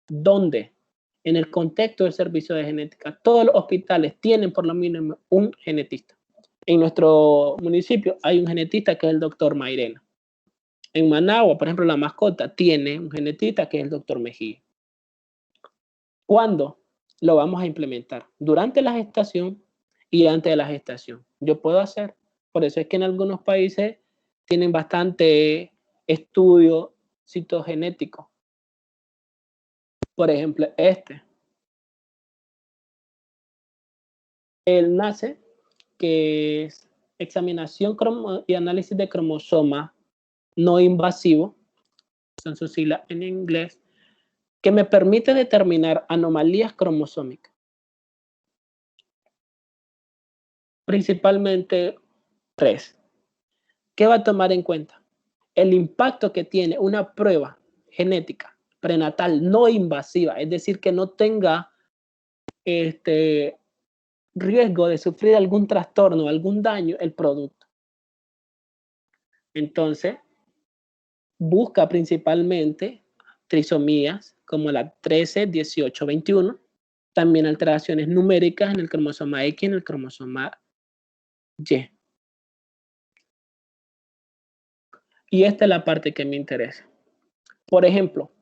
¿Dónde? En el contexto del servicio de genética. Todos los hospitales tienen por lo mínimo un genetista. En nuestro municipio hay un genetista que es el doctor Mairena. En Managua, por ejemplo, la mascota tiene un genetista que es el doctor Mejía. ¿Cuándo lo vamos a implementar? Durante la gestación y antes de la gestación. Yo puedo hacer. Por eso es que en algunos países tienen bastante estudio citogenético. Por ejemplo, él nace, que es examinación y análisis de cromosoma no invasivo, son sus siglas en inglés, que me permite determinar anomalías cromosómicas. Principalmente 3. ¿Qué va a tomar en cuenta? El impacto que tiene una prueba genética prenatal no invasiva, es decir, que no tenga riesgo de sufrir algún trastorno, algún daño, el producto. Entonces, busca principalmente trisomías como la 13, 18, 21, también alteraciones numéricas en el cromosoma X y en el cromosoma Y. Y esta es la parte que me interesa. Por ejemplo,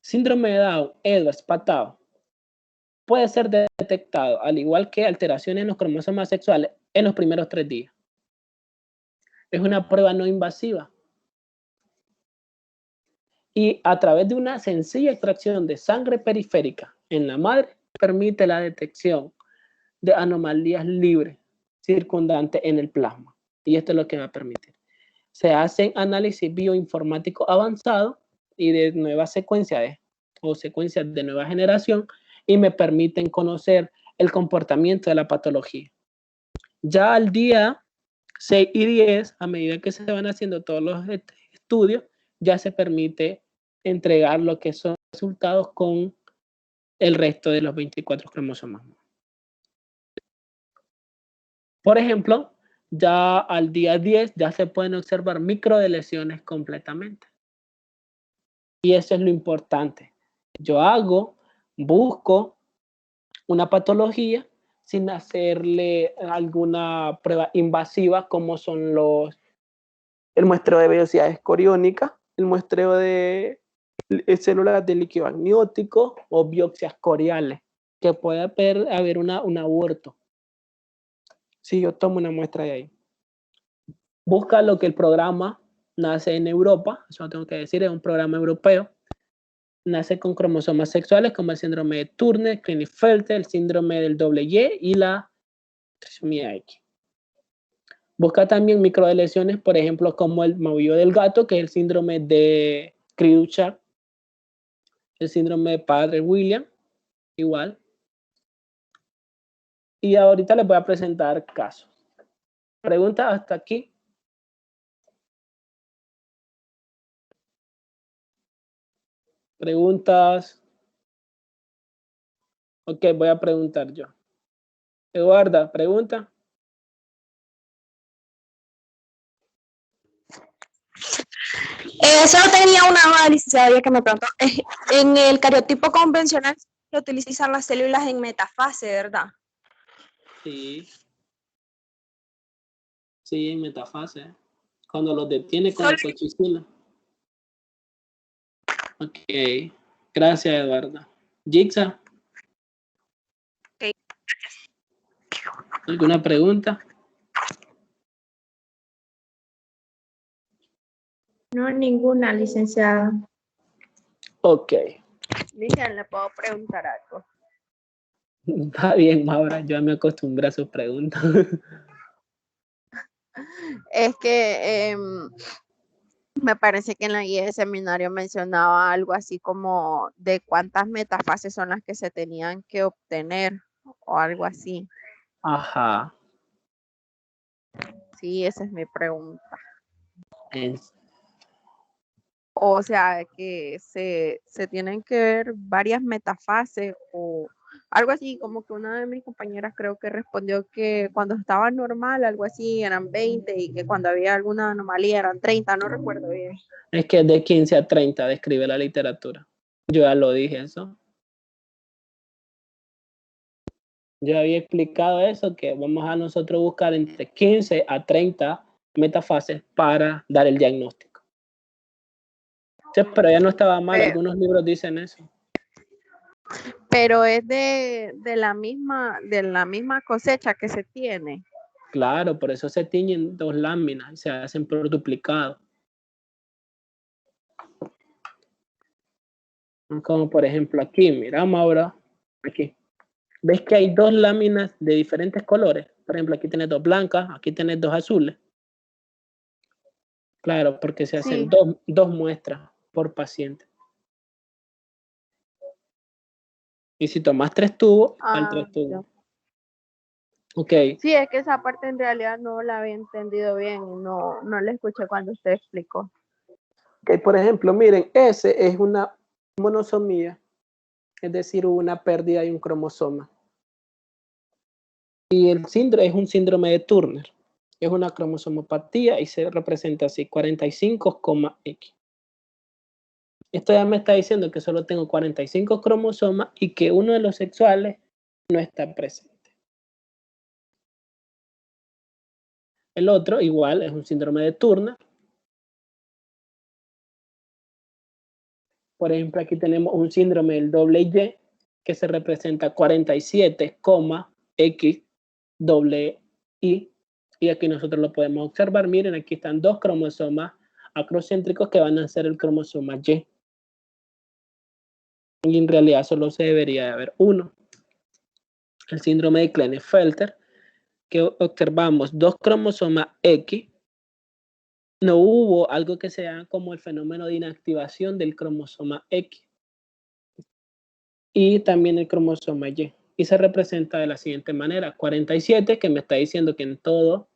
síndrome de Down, Edwards, Patau, puede ser detectado, al igual que alteraciones en los cromosomas sexuales, en los primeros 3 días. Es una prueba no invasiva. Y a través de una sencilla extracción de sangre periférica en la madre, permite la detección de anomalías libres circundantes en el plasma. Y esto es lo que va a permitir. Se hacen análisis bioinformáticos avanzados y de nuevas secuencias secuencias de nueva generación y me permiten conocer el comportamiento de la patología. Ya al día 6 y 10, a medida que se van haciendo todos los estudios, ya se permite entregar lo que son resultados con el resto de los 24 cromosomas. Por ejemplo, ya al día 10 ya se pueden observar microdelesiones completamente. Y eso es lo importante. Yo busco una patología sin hacerle alguna prueba invasiva como son el muestreo de velocidades coriónicas, el muestreo de células de líquido amniótico o biopsias coriales, que puede haber un aborto. Si yo tomo una muestra de ahí. Busca lo que el programa nace en Europa, eso lo tengo que decir, es un programa europeo. Nace con cromosomas sexuales como el síndrome de Turner, Klinefelter, el síndrome del Y y la trisomía X. Busca también microdelesiones, por ejemplo, como el maullido del gato, que es el síndrome de Cri-du-Chat, el síndrome de padre William, igual. Y ahorita les voy a presentar casos. Pregunta hasta aquí. Preguntas. Ok, voy a preguntar yo. Eduarda, pregunta. Solo tenía una duda, licenciada, que me preguntó. En el cariotipo convencional se utilizan las células en metafase, ¿verdad? Sí. Sí, en metafase. Cuando los detiene con la colchicina. Ok. Gracias, Eduarda. Jixa. Ok. ¿Alguna pregunta? No, ninguna, licenciada. Ok. Licenciada, ¿le puedo preguntar algo? Está bien, Maura. Yo me acostumbré a sus preguntas. Es que me parece que en la guía de seminario mencionaba algo así como de cuántas metafases son las que se tenían que obtener o algo así. Ajá. Sí, esa es mi pregunta. Es- O sea, que se tienen que ver varias metafases o Algo así, como que una de mis compañeras creo que respondió que cuando estaba normal, algo así, eran 20 y que cuando había alguna anomalía eran 30, no recuerdo bien. Es que de 15 a 30 describe la literatura. Yo ya lo dije eso. Yo había explicado eso, que vamos a nosotros buscar entre 15 a 30 metafases para dar el diagnóstico. Sí, pero ya no estaba mal, algunos libros dicen eso. Pero es de la misma cosecha que se tiene. Claro, por eso se tiñen 2 láminas y se hacen por duplicado. Como por ejemplo aquí, miramos ahora, aquí. ¿Ves que hay 2 láminas de diferentes colores? Por ejemplo, aquí tienes 2 blancas, aquí tienes 2 azules. Claro, porque se hacen dos muestras por paciente. Y si tomas 3 tubos, al 3 tubos. Ok. Sí, es que esa parte en realidad no la había entendido bien y no la escuché cuando usted explicó. Ok, por ejemplo, miren, ese es una monosomía, es decir, una pérdida de un cromosoma. Y el síndrome es un síndrome de Turner. Es una cromosomopatía y se representa así, 45,X. Esto ya me está diciendo que solo tengo 45 cromosomas y que uno de los sexuales no está presente. El otro, igual, es un síndrome de Turner. Por ejemplo, aquí tenemos un síndrome del doble Y, que se representa 47,X doble Y. Y aquí nosotros lo podemos observar. Miren, aquí están 2 cromosomas acrocéntricos que van a ser el cromosoma Y. Y en realidad solo se debería de haber uno. El síndrome de Klinefelter, que observamos 2 cromosomas X. No hubo algo que sea como el fenómeno de inactivación del cromosoma X. Y también el cromosoma Y. Y se representa de la siguiente manera. 47, que me está diciendo que en todo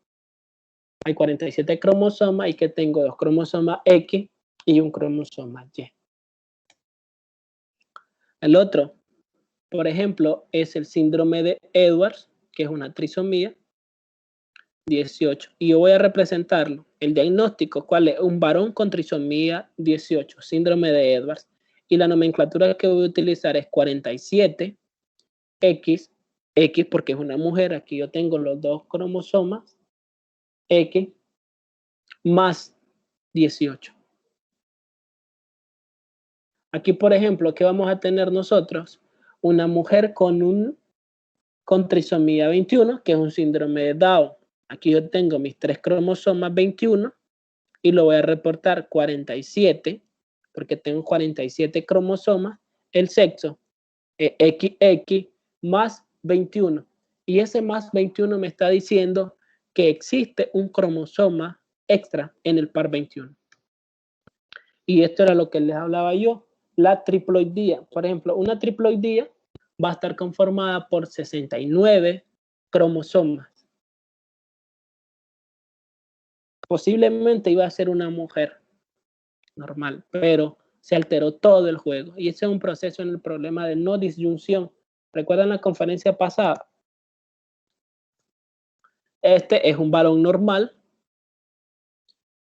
hay 47 cromosomas y que tengo 2 cromosomas X y un cromosoma Y. El otro, por ejemplo, es el síndrome de Edwards, que es una trisomía 18. Y yo voy a representarlo. El diagnóstico, ¿cuál es? Un varón con trisomía 18, síndrome de Edwards. Y la nomenclatura que voy a utilizar es 47, X porque es una mujer. Aquí yo tengo los 2 cromosomas, X más 18. Aquí, por ejemplo, ¿qué vamos a tener nosotros? Una mujer con trisomía 21, que es un síndrome de Down. Aquí yo tengo mis 3 cromosomas 21 y lo voy a reportar 47, porque tengo 47 cromosomas. El sexo es XX más 21. Y ese más 21 me está diciendo que existe un cromosoma extra en el par 21. Y esto era lo que les hablaba yo, la triploidía. Por ejemplo, una triploidía va a estar conformada por 69 cromosomas. Posiblemente iba a ser una mujer normal, pero se alteró todo el juego. Y ese es un proceso en el problema de no disyunción. ¿Recuerdan la conferencia pasada? Este es un varón normal.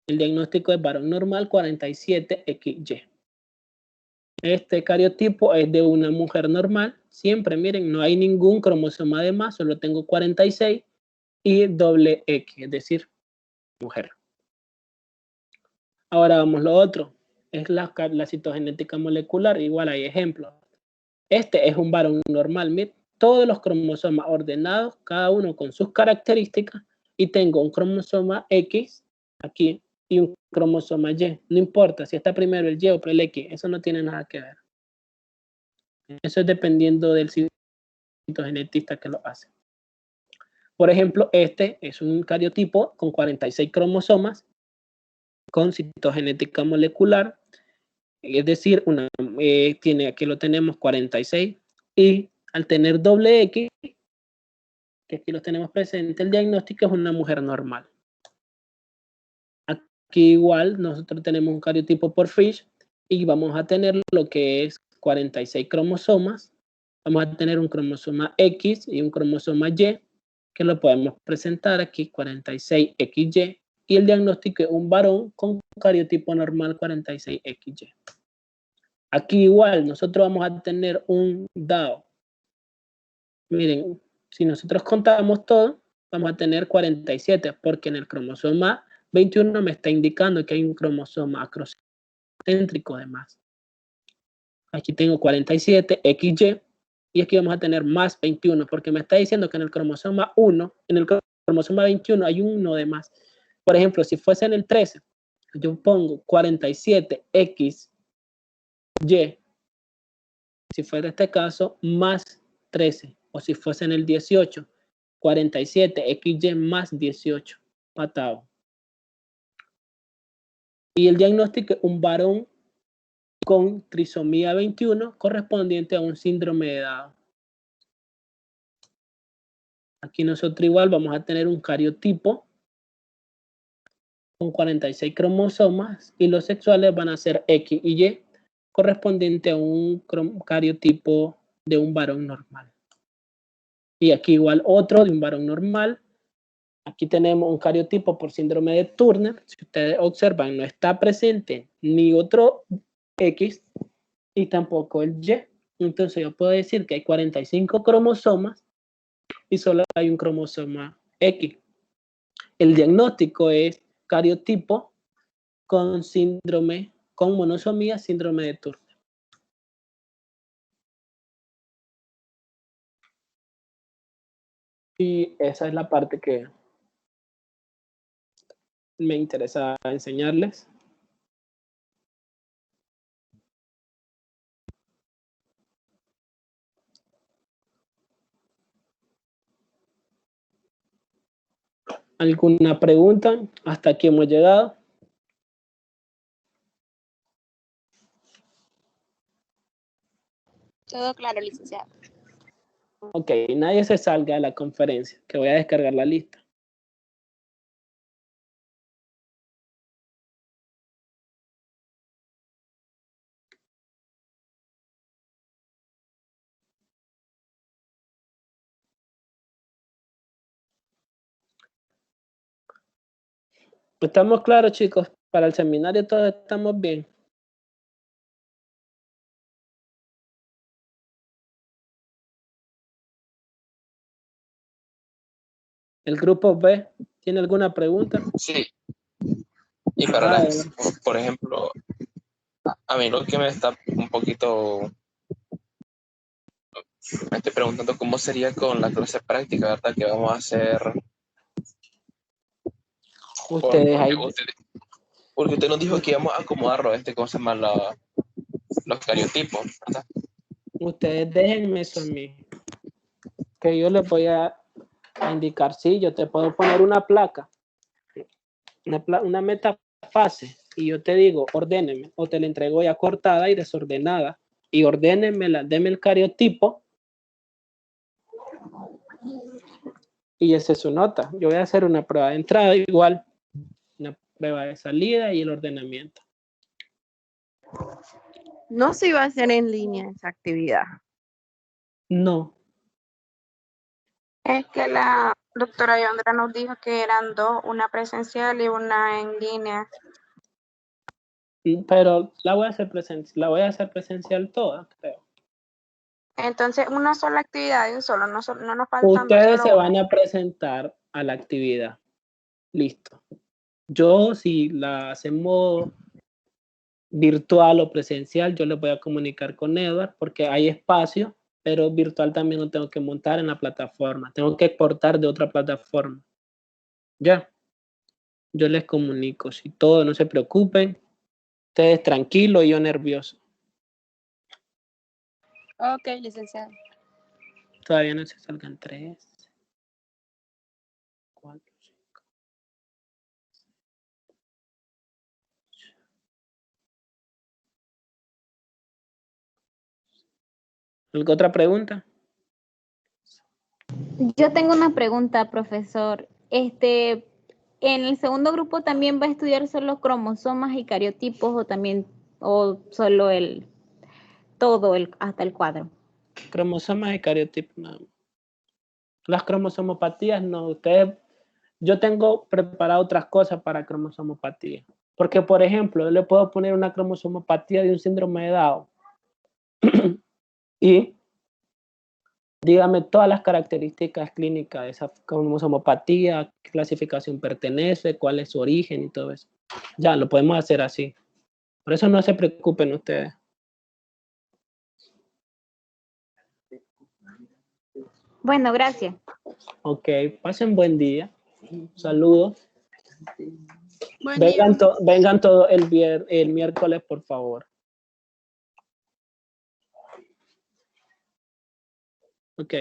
El diagnóstico es varón normal 47XY. Este cariotipo es de una mujer normal. Siempre, miren, no hay ningún cromosoma de más, solo tengo 46 y doble X, es decir, mujer. Ahora vamos lo otro. Es la citogenética molecular. Igual hay ejemplos. Este es un varón normal. Miren, todos los cromosomas ordenados, cada uno con sus características, y tengo un cromosoma X aquí y un cromosoma Y. No importa si está primero el Y o el X, eso no tiene nada que ver. Eso es dependiendo del citogenetista que lo hace. Por ejemplo, este es un cariotipo con 46 cromosomas con citogenética molecular, es decir, aquí lo tenemos 46 y al tener doble X, que aquí lo tenemos presente, el diagnóstico es una mujer normal. Aquí igual nosotros tenemos un cariotipo por Fish y vamos a tener lo que es 46 cromosomas vamos a tener un cromosoma X y un cromosoma Y, que lo podemos presentar aquí, 46XY, y el diagnóstico es un varón con cariotipo normal 46XY. Aquí igual, nosotros vamos a tener un dado. Miren, si nosotros contamos todo, vamos a tener 47, porque en el cromosoma 21 me está indicando que hay un cromosoma acrocéntrico de más. Aquí tengo 47, XY, y aquí vamos a tener más 21, porque me está diciendo que en el cromosoma 1, en el cromosoma 21 hay un 1 de más. Por ejemplo, si fuese en el 13, yo pongo 47XY, si fuera este caso, más 13, o si fuese en el 18, 47XY más 18, patado. Y el diagnóstico es un varón con trisomía 21 correspondiente a un síndrome de Down. Aquí nosotros igual vamos a tener un cariotipo con 46 cromosomas y los sexuales van a ser X y Y correspondiente a un cariotipo de un varón normal. Y aquí igual otro de un varón normal. Aquí tenemos un cariotipo por síndrome de Turner. Si ustedes observan, no está presente ni otro X y tampoco el Y. Entonces yo puedo decir que hay 45 cromosomas y solo hay un cromosoma X. El diagnóstico es cariotipo con síndrome, con monosomía, síndrome de Turner. Y esa es la parte que me interesa enseñarles. ¿Alguna pregunta? Hasta aquí hemos llegado. Todo claro, licenciado. Ok, nadie se salga de la conferencia, que voy a descargar la lista. ¿Estamos claros, chicos? Para el seminario todos estamos bien. ¿El grupo B tiene alguna pregunta? Sí. Y para por ejemplo, a mí lo que me está un poquito, me estoy preguntando cómo sería con la clase práctica, ¿verdad? Que vamos a hacer. Porque usted nos dijo que íbamos a acomodarlo, ¿cómo se llama? Los cariotipos, ¿verdad? Ustedes déjenme eso a mí, que yo les voy a indicar. Sí, yo te puedo poner una placa, una metafase, y yo te digo, ordéneme, o te la entrego ya cortada y desordenada, y ordénemela, deme el cariotipo, y esa es su nota. Yo voy a hacer una prueba de entrada igual, una prueba de salida y el ordenamiento. No se iba a hacer en línea esa actividad. No. Es que la doctora Yondra nos dijo que eran dos, una presencial y una en línea. Pero la voy a hacer presencial toda, creo. Entonces, una sola actividad y un solo, no nos faltan. Ustedes se van a presentar a la actividad. Listo. Yo, si la hacemos virtual o presencial, yo les voy a comunicar con Edward porque hay espacio, pero virtual también lo tengo que montar en la plataforma. Tengo que exportar de otra plataforma. Ya. Yo les comunico. Si todo, no se preocupen. Ustedes tranquilos y yo nervioso. Ok, licenciado. Todavía no se salgan 3, 4, 5. ¿Alguna otra pregunta? Yo tengo una pregunta, profesor. ¿En el segundo grupo también va a estudiar solo cromosomas y cariotipos o también, o solo hasta el cuadro? Cromosomas y cariotipos, nada más. Las cromosomopatías, no. Yo tengo preparado otras cosas para cromosomopatía. Porque, por ejemplo, yo le puedo poner una cromosomopatía de un síndrome de Down y dígame todas las características clínicas de esa cromosomopatía, qué clasificación pertenece, cuál es su origen y todo eso. Ya, lo podemos hacer así. Por eso no se preocupen ustedes. Bueno, gracias. Ok, pasen buen día. Saludos. Buen día. Vengan todos el miércoles, por favor. Ok.